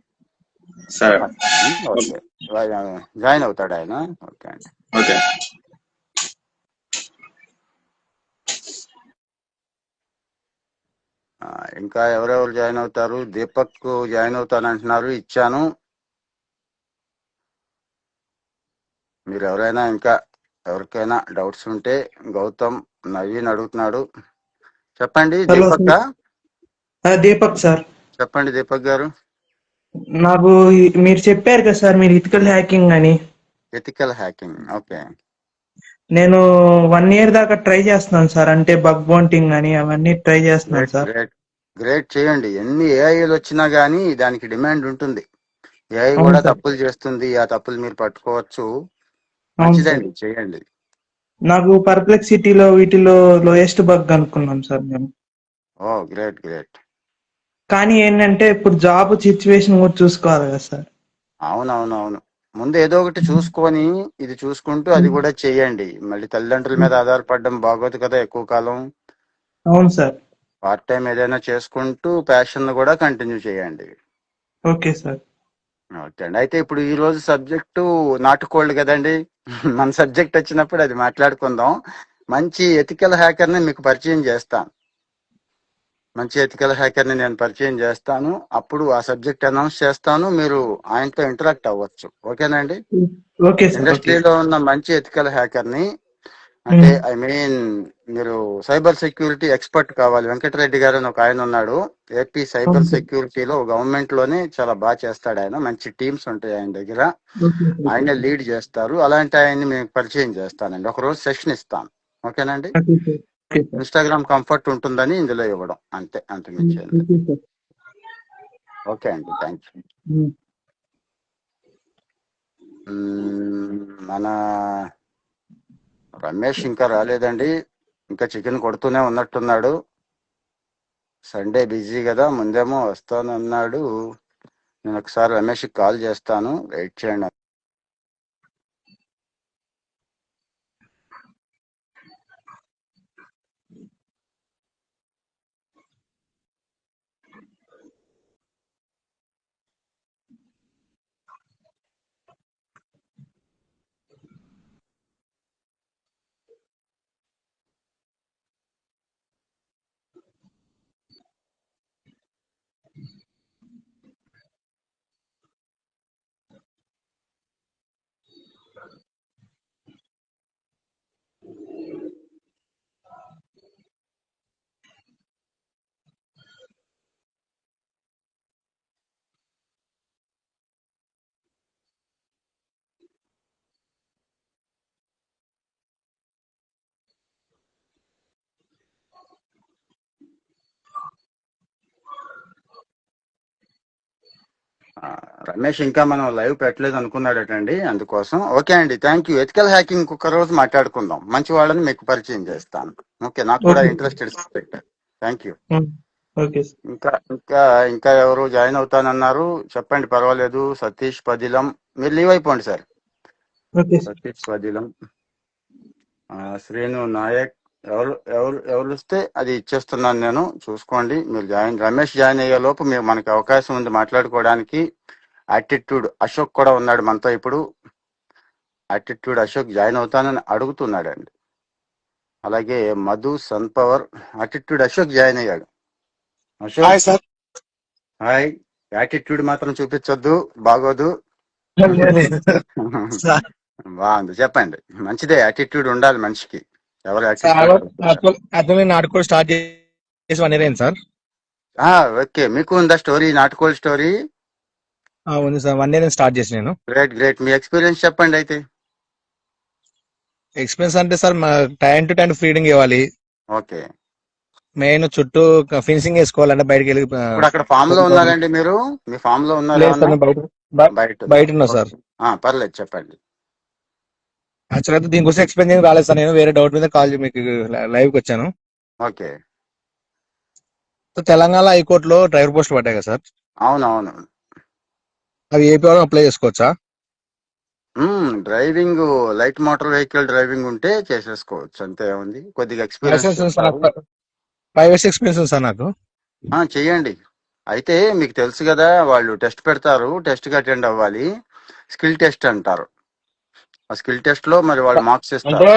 సరే. ఓకే. ఓకే. జాయిన్ అవుతాడు ఆయన. ఓకే అండి. ఓకే. ఆ, ఇంకా ఎవరెవరు జాయిన్ అవుతారు? దీపక్ జాయిన్ అవుతానంటున్నారు, ఇచ్చాను. మీరు ఎవరైనా ఇంకా ఎవరికైనా డౌట్స్ ఉంటే, గౌతమ్, నవీన్ అడుగుతున్నాడు. చెప్పండి hello Deepak. Sir. Deepak sir. చెప్పండి దీపక్ గారు. నాకు మీరు చెప్పారు కదా సార్, మీరు ఇథికల్ హ్యాకింగ్ అని. Ethical hacking, okay. నేను 1 year దాకా ట్రై చేస్తున్నాను సార్. అంటే బగ్ బౌంటింగ్ అని అవన్నీ ట్రై చేస్తున్నాను గ్రేట్ సార్. గ్రేట్ గ్రేట్, చేయండి. ఎన్ని ఏఐలు వచ్చినా కానీ దానికి డిమాండ్ ఉంటుంది. ఏఐ అవును కూడా సార్. తప్పులు చేస్తుంది, ఆ తప్పులు మీరు పట్టుకోవచ్చు. అవును సార్. మంచిదండి, చేయండి. నాకు పర్ప్లెక్సిటీలో వీటిలో లోయెస్ట్ బగ్ అనుకున్నాం సార్ మేము. ఓ గ్రేట్ గ్రేట్. కానీ ఏంటంటే ఇప్పుడు జాబ్ సిచ్యువేషన్ కూడా చూసుకోవాలి కదా సార్. అవునవునవును. ముందు ఏదో ఒకటి చూసుకొని ఇది చూసుకుంటూ అది కూడా చెయ్యండి. మళ్ళీ తల్లిదండ్రుల మీద ఆధారపడడం బాగోదు కదా ఎక్కువ కాలం. అవును సార్. పార్ట్ టైం ఏదైనా చేసుకుంటూ ప్యాషన్ కూడా కంటిన్యూ చేయండి. Okay sir. ఓకే అండి. అయితే ఇప్పుడు ఈ రోజు సబ్జెక్టు నాటుకోళ్ళు కదండి. మన సబ్జెక్ట్ వచ్చినప్పుడు అది మాట్లాడుకుందాం. మంచి ఎథికల్ హ్యాకర్ని మీకు పరిచయం చేస్తాను. మంచి ఎథికల్ హ్యాకర్ని నేను పరిచయం చేస్తాను. అప్పుడు ఆ సబ్జెక్ట్ అనౌన్స్ చేస్తాను, మీరు ఆయనతో ఇంటరాక్ట్ అవ్వచ్చు. ఓకేనండి. Okay sir. ఓకే. ఇండస్ట్రీలో ఉన్న మంచి ఎథికల్ హ్యాకర్ని, అంటే ఐ మీన్ మీరు సైబర్ సెక్యూరిటీ ఎక్స్పర్ట్ కావాలి. వెంకటరెడ్డి గారు అని ఒక ఆయన ఉన్నాడు. ఏపీ సైబర్ సెక్యూరిటీలో గవర్నమెంట్ లోనే చాలా బాగా చేస్తాడు ఆయన. మంచి టీమ్స్ ఉంటాయి ఆయన దగ్గర, ఆయనే లీడ్ చేస్తారు. అలాంటి ఆయన్ని మీకు పరిచయం చేస్తానండి. ఒక రోజు సెషన్ ఇస్తాను. ఓకేనండి. ఇన్స్టాగ్రామ్ కంఫర్ట్ ఉంటుందని ఇందులో ఇవ్వడం, అంతే, అంతమించేది. ఓకే అండి, థ్యాంక్ యూ. మన రమేష్ ఇంకా రాలేదండి. ఇంకా చికెన్ కొడుతూనే ఉన్నట్టున్నాడు. సండే బిజీ కదా, ముందేమో వస్తానన్నాడు. నేను ఒకసారి రమేష్కి కాల్ చేస్తాను, వెయిట్ చేయండి. రమేష్ ఇంకా మనం లైవ్ పెట్టలేదు అనుకున్నాడటండి, అందుకోసం. ఓకే అండి, థ్యాంక్ యూ. ఎథికల్ హ్యాకింగ్ ఒక రోజు మాట్లాడుకుందాం. మంచి వాళ్ళని మీకు పరిచయం చేస్తాను. ఓకే, నాకు కూడా interested subject. Thank you. Okay sir. ఇంకా ఇంకా ఇంకా ఎవరు జాయిన్ అవుతానన్నారు? చెప్పండి, పర్వాలేదు. సతీష్ పదిలం, మీరు లీవ్ అయిపోండి సార్. Okay sir. సతీష్ పదిలం, శ్రీను నాయక్, ఎవరు ఎవరు ఎవరు వస్తే అది ఇచ్చేస్తున్నాను నేను, చూసుకోండి. మీరు రమేష్ జాయిన్ అయ్యే లోపు మనకి అవకాశం ఉంది మాట్లాడుకోవడానికి. యాటిట్యూడ్ అశోక్ కూడా ఉన్నాడు మనతో ఇప్పుడు. యాటిట్యూడ్ అశోక్ జాయిన్ అవుతానని అడుగుతున్నాడండి. అలాగే Madhu sun power, attitude Ashok join అయ్యాడు. అశోక్ సార్. హాయ్. యాటిట్యూడ్ మాత్రం చూపించొద్దు, బాగోదు. బాగుంది, చెప్పండి. మంచిదే, యాటిట్యూడ్ ఉండాలి మనిషికి. ఎవరు యాటిట్యూడ్ నాటుకోడి స్టార్ట్ చేసి 1 year అయింది సార్. ఓకే, మీకు ఉందా స్టోరీ, నాటుకోల్ స్టోరీ? ఉంది సార్, 1 year స్టార్ట్ చేసి నేను. గ్రేట్ గ్రేట్, మీ ఎక్స్పీరియన్స్ చెప్పండి అయితే. ఎక్స్పీరియన్స్ అంటే sir, time to time feeding ఇవ్వాలి. ఓకే, మెయిన్ చుట్టూ ఫినిషింగ్ వేసుకోవాలంటే బయటకి వెళ్ళి. ఇప్పుడు అక్కడ ఫామ్ లో ఉన్నారండి మీరు? మీ ఫామ్ లో ఉన్నారా? లేదు సార్, బయట ఉన్నా సార్. పర్లేదు, చెప్పండి. యాక్చువల్ అయితే దీనికోసం ఎక్స్ప్లెయిన్ చేయడం రాలేదు సార్. నేను వేరే డౌట్ మీద కాల్ మీకు లైవ్ కి వచ్చాను. ఓకే, తెలంగాణ హైకోర్టులో డ్రైవర్ పోస్ట్ పడ్డాయి కదా సార్, అవునవును. అవి ఏపీ వాళ్ళు అప్లై చేసుకోవచ్చా? Driving, light motor vehicle driving ఉంటే చేసేసుకోవచ్చు, అంతే ఉంది. కొద్దిగా ఎక్స్పీరియన్స్ 5 years ఎక్స్పీరియన్స్ ఉంది సార్ నాకు. చెయ్యండి. అయితే మీకు తెలుసు కదా, వాళ్ళు టెస్ట్ పెడతారు, టెస్ట్ కి అటెండ్ అవ్వాలి. స్కిల్ టెస్ట్ అంటారు. ఆ స్కిల్ టెస్ట్ లో మరి వాళ్ళు మార్క్స్ ఇస్తారు. అంటే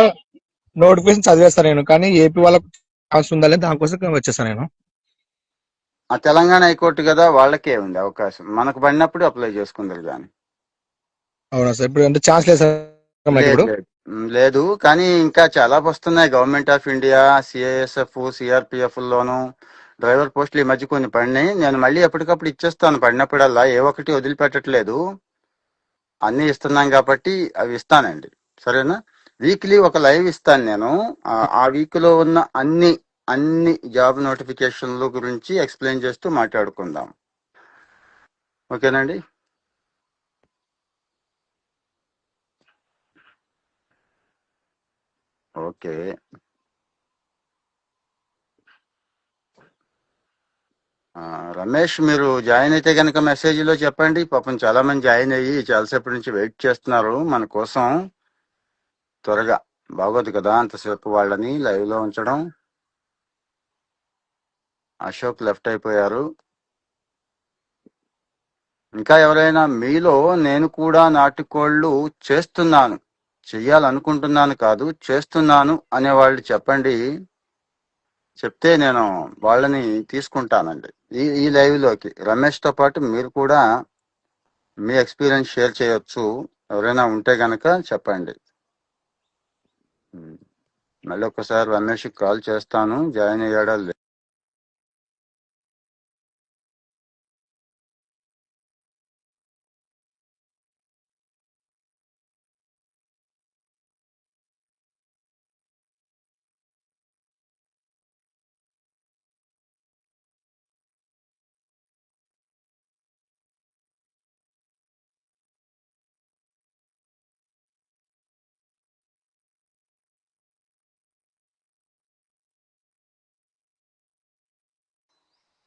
నోటిఫికేషన్ చదివేస్తాను నేను, కానీ ఏపీ వాళ్ళకు ఛాన్స్ ఉండాలి, దానికోసం వచ్చేస్తాను నేను. ఆ తెలంగాణ హైకోర్టు కదా, వాళ్ళకే ఉంది అవకాశం. మనకు పడినప్పుడు అప్లై చేసుకుందరు కానీ. అవునా సార్? ఇప్పుడు అంటే ఛాన్స్ లేదు సార్ మనకి లేదు ఇప్పుడు. లేదు లేదు, కానీ ఇంకా చాలా వస్తున్నాయి. Government of India, CISF, CRPF loan driver పోస్టులు ఈ మధ్య కొన్ని పడినాయి. నేను మళ్ళీ ఎప్పటికప్పుడు ఇచ్చేస్తాను, పడినప్పుడల్లా ఏ ఒక్కటి వదిలిపెట్టట్లేదు. అన్ని ఇస్తున్నాం కాబట్టి అవి ఇస్తానండి, సరేనా? వీక్లీ ఒక లైవ్ ఇస్తాను నేను. ఆ వీక్ లో ఉన్న అన్ని అన్ని జాబ్ నోటిఫికేషన్ల గురించి ఎక్స్ప్లెయిన్ చేస్తూ మాట్లాడుకుందాం, ఓకేనండి? ఓకే. రమేష్, మీరు జాయిన్ అయితే కనుక మెసేజ్లో చెప్పండి. పాపం చాలా మంది జాయిన్ అయ్యి చాలాసేపటి నుంచి వెయిట్ చేస్తున్నారు మన కోసం. త్వరగా, బాగోదు కదా అంతసేపు వాళ్ళని లైవ్ లో ఉంచడం. అశోక్ లెఫ్ట్ అయిపోయారు. ఇంకా ఎవరైనా మీలో నేను కూడా నాటుకోళ్లు చేస్తున్నాను, చెయ్యాలనుకుంటున్నాను కాదు చేస్తున్నాను అనేవాళ్ళు చెప్పండి. చెప్తే నేను వాళ్ళని తీసుకుంటానండి ఈ లైవ్ లోకి. రమేష్ తో పాటు మీరు కూడా మీ ఎక్స్పీరియన్స్ షేర్ చేయొచ్చు. ఎవరైనా ఉంటే గనక చెప్పండి. మళ్ళీ ఒకసారి రమేష్ కాల్ చేస్తాను, జాయిన్ అయ్యాడా లేదు.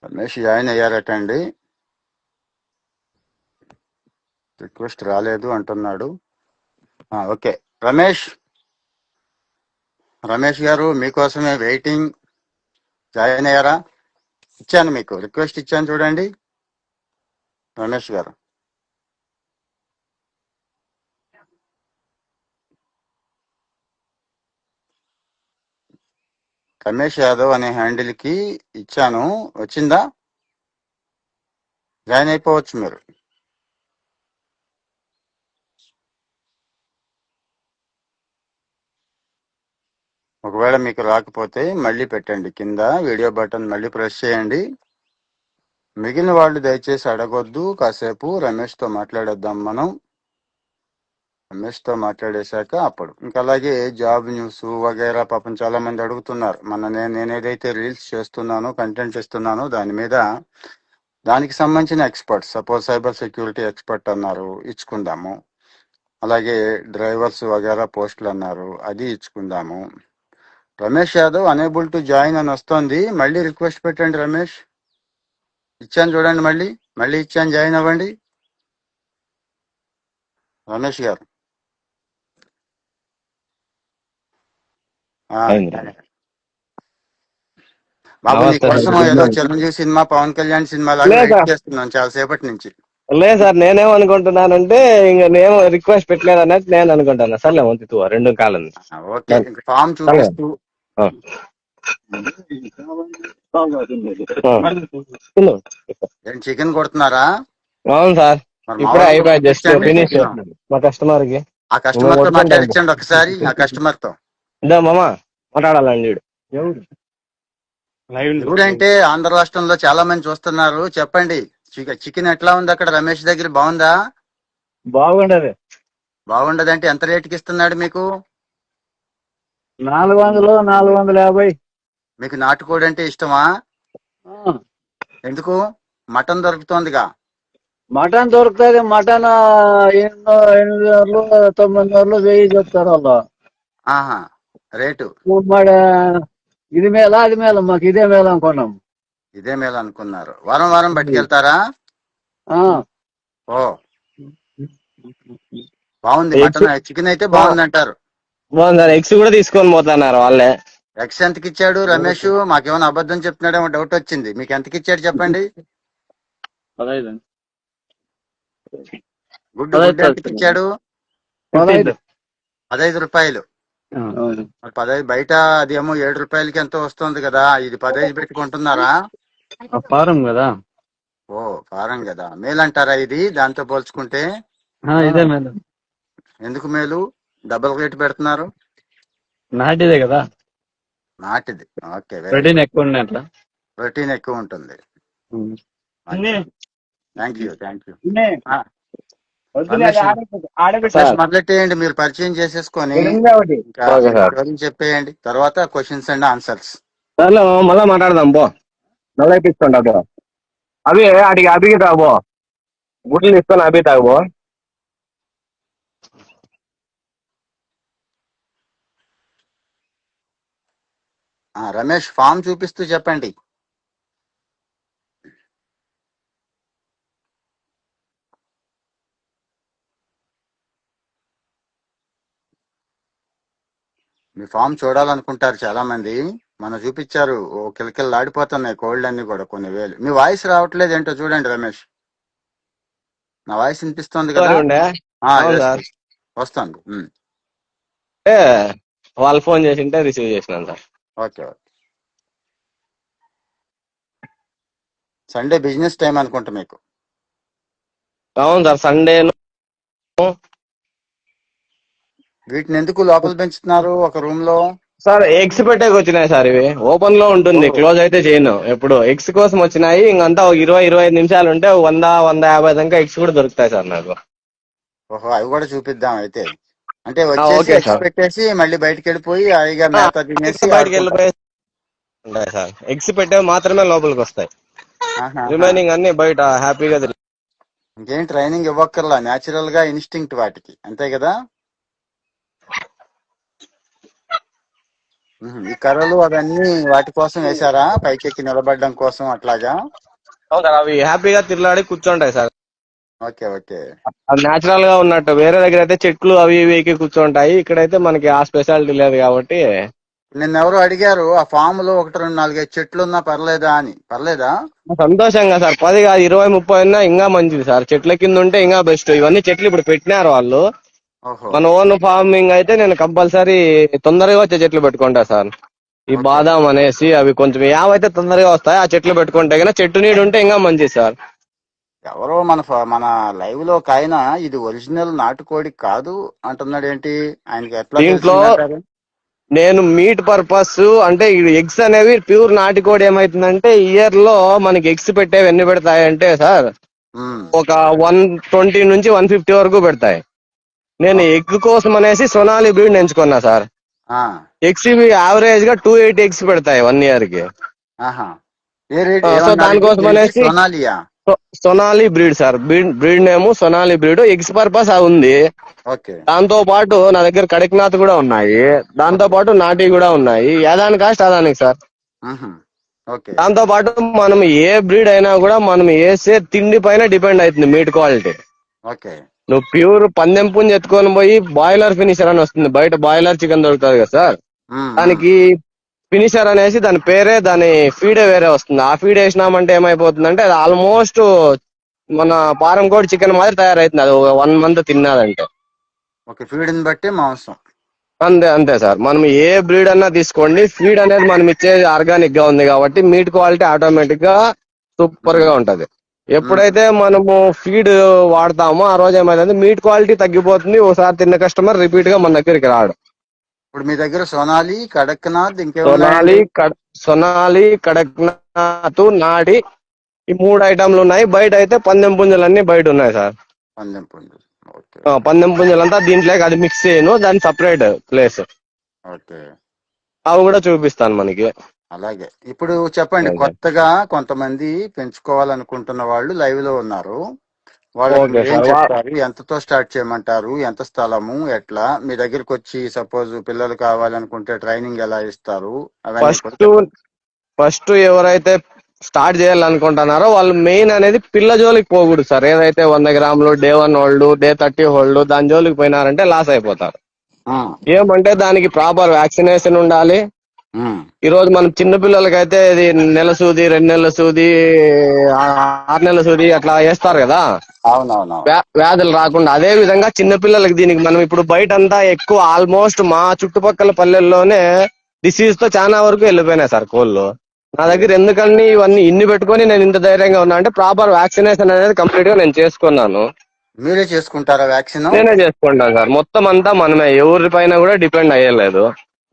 రమేష్ జాయిన్ అయ్యారటండి, రిక్వెస్ట్ రాలేదు అంటున్నాడు. ఓకే రమేష్, రమేష్ గారు మీకోసమే వెయిటింగ్. జాయిన్ అయ్యారా? ఇచ్చాను, మీకు రిక్వెస్ట్ ఇచ్చాను చూడండి రమేష్ గారు. రమేష్ యాదవ్ అనే హ్యాండిల్ కి ఇచ్చాను, వచ్చిందా? జాయిన్ అయిపోవచ్చు మీరు. ఒకవేళ మీకు రాకపోతే మళ్ళీ పెట్టండి కింద వీడియో బటన్, మళ్ళీ ప్రెస్ చేయండి. మిగిలిన వాళ్ళు దయచేసి అడగొద్దు, కాసేపు రమేష్ తో మాట్లాడేద్దాం మనం. రమేష్ తో మాట్లాడేశాక అప్పుడు ఇంకా అలాగే జాబ్ న్యూస్ వగైరా పాపం చాలా మంది అడుగుతున్నారు. నేను ఏదైతే రీల్స్ చేస్తున్నానో, కంటెంట్ ఇస్తున్నానో దాని మీద, దానికి సంబంధించిన expert, suppose cyber security expert అన్నారు, ఇచ్చుకుందాము. అలాగే డ్రైవర్స్ వగైరా పోస్టులు అన్నారు, అది ఇచ్చుకుందాము. Ramesh Yadav unable to join అని వస్తోంది, మళ్ళీ రిక్వెస్ట్ పెట్టండి రమేష్. ఇచ్చాను చూడండి, మళ్ళీ మళ్ళీ ఇచ్చాను, జాయిన్ అవ్వండి రమేష్ గారు. అయింది. బాబు నమస్తే సార్. నీకోసం గుడ్ ఏదో మార్నింగ్. చిరంజీవి సినిమా, పవన్ కళ్యాణ్ సినిమా లాగా లేదు వెయిట్ సార్, చేస్తున్నాను చాలా సేపటి నుంచి. లేదు సార్, నేనేమనుకుంటున్నానంటే ఇంక నేను రిక్వెస్ట్ పెట్టలేదు అన్నట్టు నేను అనుకుంటాను. సర్లే వంతు తూ రెండు కాలం ఓకే, ఇంక ఫామ్ చూపిస్తూ ఏం చికెన్ కొడుతున్నారా? అవును సార్, మరి మా ఇప్పుడే వాళ్ళకి కూడా అయిపోయి జస్ట్ చూపించండి ఫినిష్ చికెన్. చేస్తున్నాను మా కస్టమర్ కి. ఆ కస్టమర్ తో వద్దంటాను. మాట్లాడించండి ఒకసారి, ఆ కస్టమర్ తో. ఇద్దా మామ, మాట్లాడాలండి వీడు. ఎవరంటే ఆంధ్ర రాష్ట్రంలో చాలా మంది చూస్తున్నారు, చెప్పండి. చికెన్ ఎట్లా ఉంది అక్కడ? రమేష్ దగ్గర బాగుందా? బాగుండదు. బాగుండదంటే ఎంత రేటుకి ఇస్తున్నాడు మీకు? 400, 450. మీకు నాటుకోడి అంటే ఇష్టమా? ఎందుకు? మటన్ దొరుకుతోందిగా. మటన్ దొరుకుతుంది. మటన్ 800, 900, 1000 చెప్తారు వాళ్ళు. ఆహా, రేటు మరి ఇది మేళ అది మేళ, మాకు ఇదే మేళ అనుకున్నాం. ఇదే మేలు అనుకున్నారు. వారం వారం పట్టుకెళ్తారా? ఓ, బాగుంది మటన్, చికెన్ అయితే బాగుంది అంటారు. బాగుంది. ఎగ్స్ కూడా తీసుకొని పోతున్నారు వాళ్ళే. ఎక్స్ ఎంతకి ఇచ్చాడు రమేష్? మాకేమైనా అబద్ధం చెప్తున్నాడేమో డౌట్ వచ్చింది. మీకు ఎంతకి ఇచ్చాడు చెప్పండి. 15. గుడ్డు ఎంతకి ఇచ్చాడు? 15 రూపాయలు. మరి 15 బయట అదేమో 7 రూపాయలకి ఎంతో వస్తుంది కదా, ఇది 15 పెట్టుకుంటున్నారా? ఫారం కదా. ఓ ఫారం కదా, మేలు అంటారా ఇది దాంతో పోల్చుకుంటే? ఇదే మేడం. ఎందుకు మేలు? డబుల్ రేట్ పెడుతున్నారు. నాటిదే కదా, నాటిది. Okay, very protein good. ఎక్కువ ఉన్నాయి అట్లా. ప్రోటీన్ ఎక్కువ ఉంటుంది. Um. Thank you, thank you. Sir మొదలెట్టేయండి, మీరు పరిచయం చేసేసుకొని ఇంకా ఓకే మీ సార్. స్టోరీ చెప్పేయండి, తర్వాత క్వశ్చన్స్ అండ్ ఆన్సర్స్. సర్లే మళ్ళా మాట్లాడదాం పో. మళ్ళీ ఇప్పించుకోండి అబ్బో. అవి అడిగి అభికి తాగు, గుడ్లు తీసుకొని అభి తాగు. రమేష్ ఫామ్ చూపిస్తూ చెప్పండి. మీ ఫామ్ చూడాలనుకుంటారు చాలా మంది. మనం చూపించారు, ఓ కిలకిల ఆడిపోతున్నాయి కోళ్ళు అన్ని కూడా, కొన్ని వేలు. మీ వాయిస్ రావట్లేదు ఏంటో చూడండి రమేష్. నా వాయిస్ వినిపిస్తుంది కదా? ఉండే అవును సార్. వస్తుంది. అంటే వాళ్ళు ఫోన్ చేసింటే రిసీవ్ చేసినాను sir. Okay okay. Sunday business time అనుకుంటా మీకు. అవును సార్, సండే వీటిని ఎందుకు లోపల పెంచుతున్నారు ఒక రూమ్ లో? సార్ ఎగ్స్ పెట్టేకి వచ్చినాయి సార్. ఇవి ఓపెన్ లో ఉంటుంది, క్లోజ్ అయితే చేయను. ఎప్పుడు ఎగ్స్ కోసం వచ్చినాయి. ఇంకంతా 20-25 నిమిషాలు ఉంటే 100-150 దాకా ఎగ్స్ కూడా దొరుకుతాయి సార్ నాకు. ఓహో, అవి కూడా చూపిద్దాం అయితే. అంటే వచ్చేసి ఓకే ఎగ్స్ సార్. పెట్టేసి మళ్ళీ బయటకు వెళ్ళిపోయి హాయిగా మేత తినేసి బయటకి ఆడుకుంటారు. వెళ్ళిపోయి ఉంటాయి సార్. ఎగ్స్ పెట్టేవి మాత్రమే లోపలికి వస్తాయి, ఆహాహా. రిమైనింగ్ అన్ని బయట హ్యాపీగా ఇంకేం ట్రైనింగ్ ఇవ్వక్కర్లా, న్యాచురల్ గా ఇన్స్టింక్ట్ వాటికి, అంతే కదా? ఈ కర్రలు అవన్నీ వాటి కోసం వేశారా, పైకెక్కి నిలబడడం కోసం అట్లాగా? అవును సార్, అవి హ్యాపీగా తిరలాడి కూర్చుంటాయి సార్. Okay okay. అది నేచురల్ గా ఉన్నట్టు. వేరే దగ్గర అయితే చెట్లు అవి ఇవి ఎక్కి కూర్చుంటాయి, ఇక్కడైతే మనకి ఆ స్పెషాలిటీ లేదు కాబట్టి. నిన్నెవరో అడిగారు ఆ ఫామ్ లో 1-2-4-5 చెట్లు ఉన్నా పర్లేదా అని. పర్లేదా? సంతోషంగా సార్, 10 కాదు 20-30 ఉన్నా ఇంకా మంచిది సార్. చెట్ల కింద ఉంటే ఇంకా బెస్ట్. ఇవన్నీ చెట్లు ఇప్పుడు పెట్టినారు వాళ్ళు. ఓహో. మన ఓన్ ఫార్మింగ్ అయితే నేను కంపల్సరీ తొందరగా వచ్చే చెట్లు పెట్టుకుంటా సార్. ఈ ఓకే. బాదాం అనేసి అవి కొంచెం యావైతే తొందరగా వస్తాయి. ఆ చెట్లు పెట్టుకుంటే కన్నా చెట్టు నీడు ఉంటే ఇంకా మంచిది సార్. ఎవరో మన లైవ్ లో ఒక ఆయన ఇది ఒరిజినల్ నాటుకోడి కాదు అంటున్నాడు ఏంటి? ఆయనకి ఎట్లా దీంట్లో తెలిసిందంటారు? నేను మీట్ పర్పస్ అంటే ఎగ్స్ అనేవి ప్యూర్ నాటుకోడి ఏమైతుందంటే ఇయర్ లో మనకి ఎగ్స్ పెట్టేవి ఎన్ని పెడతాయంటే సార్, ఒక 120 నుంచి 150 వరకు పెడతాయి. నేను ఎగ్ కోసం అనేసి సొనాలి బ్రీడ్ ఎంచుకున్నా సార్. ఎగ్స్ ఇవి యావరేజ్ గా 280 ఎగ్స్ పెడతాయి 1 ఇయర్ కి. ఆహా. ఏ రేట్ సో ఏమన్నారు? దానికోసం ఏంటి అనేసి సోనాలియా? Sonali breed sir. Breed name Sonali breed. Eggs purpose అది ఉంది. ఓకే దాంతో పాటు నా దగ్గర కడక్నాథ్ కూడా ఉన్నాయి. దాంతో పాటు నాటి కూడా ఉన్నాయి. ఏదాని కాస్ట్ అదానికి సార్. ఓకే దాంతో పాటు మనం ఏ బ్రీడ్ అయినా కూడా మనం వేసే తిండి పైన డిపెండ్ అవుతుంది మీట్ క్వాలిటీ. ఓకే. నువ్వు ప్యూర్ పందెం పుంజు ఎత్తుకొని పోయి బాయిలర్ ఫినిషర్ అని వస్తుంది, బయట బాయిలర్ చికెన్ దొరుకుతుంది కదా సార్. దానికి ఫినిషర్ అనేసి దాని పేరే, దాని ఫీడే వేరే వస్తుంది. ఆ ఫీడ్ వేసినామంటే ఏమైపోతుందంటే అది ఆల్మోస్ట్ మన పారం కోడి చికెన్ మాదిరి తయారైతుంది అది 1 month తిన్నదంటే. ఓకే, ఫీడ్ ని బట్టి మాంసం. అంతే అంతే సార్. మనం ఏ బ్రీడ్ అన్నా తీసుకోండి, ఫీడ్ అనేది మనం ఇచ్చేది ఆర్గానిక్ గా ఉంది కాబట్టి మీట్ క్వాలిటీ ఆటోమేటిక్ గా సూపర్ గా ఉంటది. ఎప్పుడైతే మనము ఫీడ్ వాడతామో ఆ రోజు ఏమైందంటే మీట్ క్వాలిటీ తగ్గిపోతుంది. ఒకసారి తిన్న కస్టమర్ రిపీట్ గా మన దగ్గరికి రాడు. ఇప్పుడు మీ దగ్గర సోనాలి, కడక్నాథ్, ఇంకేమున్నాయండి? సొనాలి, కడక్నాథ్, నాడి, ఈ 3 ఐటమ్లు ఉన్నాయి. బయట అయితే పందెం పుంజులన్నీ బయట ఉన్నాయి సార్. పందెం పుంజు. ఓకే పందెం పుంజులంతా దీంట్లోకి అది మిక్స్ చేయను, దాని సపరేట్ ప్లేస్. ఓకే. అవి కూడా చూపిస్తాను మనకి. అలాగే. ఇప్పుడు చెప్పండి, కొత్తగా కొంతమంది పెంచుకోవాలనుకుంటున్న వాళ్ళు లైవ్ లో ఉన్నారు. వాళ్ళకి ఓకే మీరు ఏం సార్. చెప్తారు? ఎంతతో స్టార్ట్ చేయమంటారు? ఎంత స్థలము? ఎట్లా మీ దగ్గరకు వచ్చి సపోజ్ పిల్లలు కావాలనుకుంటే ట్రైనింగ్ ఎలా ఇస్తారు? అవన్నీ కూడా చెప్పండి. ఫస్ట్ ఎవరైతే స్టార్ట్ చేయాలనుకుంటున్నారో వాళ్ళు మెయిన్ అనేది పిల్ల జోలికి పోకూడదు సార్. ఏదైతే 100 గ్రాములు డే 1 హోల్డ్, డే 30 హోల్డ్ దాని జోలికి పోయినారంటే లాస్ అయిపోతారు. ఏమంటే దానికి ప్రాపర్ వ్యాక్సినేషన్ ఉండాలి. ఈ రోజు మనం చిన్న పిల్లలకైతే ఇది నెల సూది, 2 నెలల సూది, 6 నెలల సూది అట్లా వేస్తారు కదా, అవునవును. వ్యాధులు రాకుండా. అదే విధంగా చిన్న పిల్లలకి దీనికి మనం ఇప్పుడు బయట అంతా ఎక్కువ ఆల్మోస్ట్ మా చుట్టుపక్కల పల్లెల్లోనే డిసీజ్ తో చాలా వరకు వెళ్ళిపోయినాయి సార్ కోళ్ళు. నా దగ్గర ఎందుకని ఇవన్నీ ఇన్ని పెట్టుకొని నేను ఇంత ధైర్యంగా ఉన్నా అంటే ప్రాపర్ వ్యాక్సినేషన్ అనేది కంప్లీట్ గా నేను చేసుకున్నాను. మీరే చేసుకుంటారా వ్యాక్సిన్? నేనే చేసుకుంటాను సార్. మొత్తం అంతా మనమే, ఎవరి పైన కూడా డిపెండ్ అయ్యలేదు.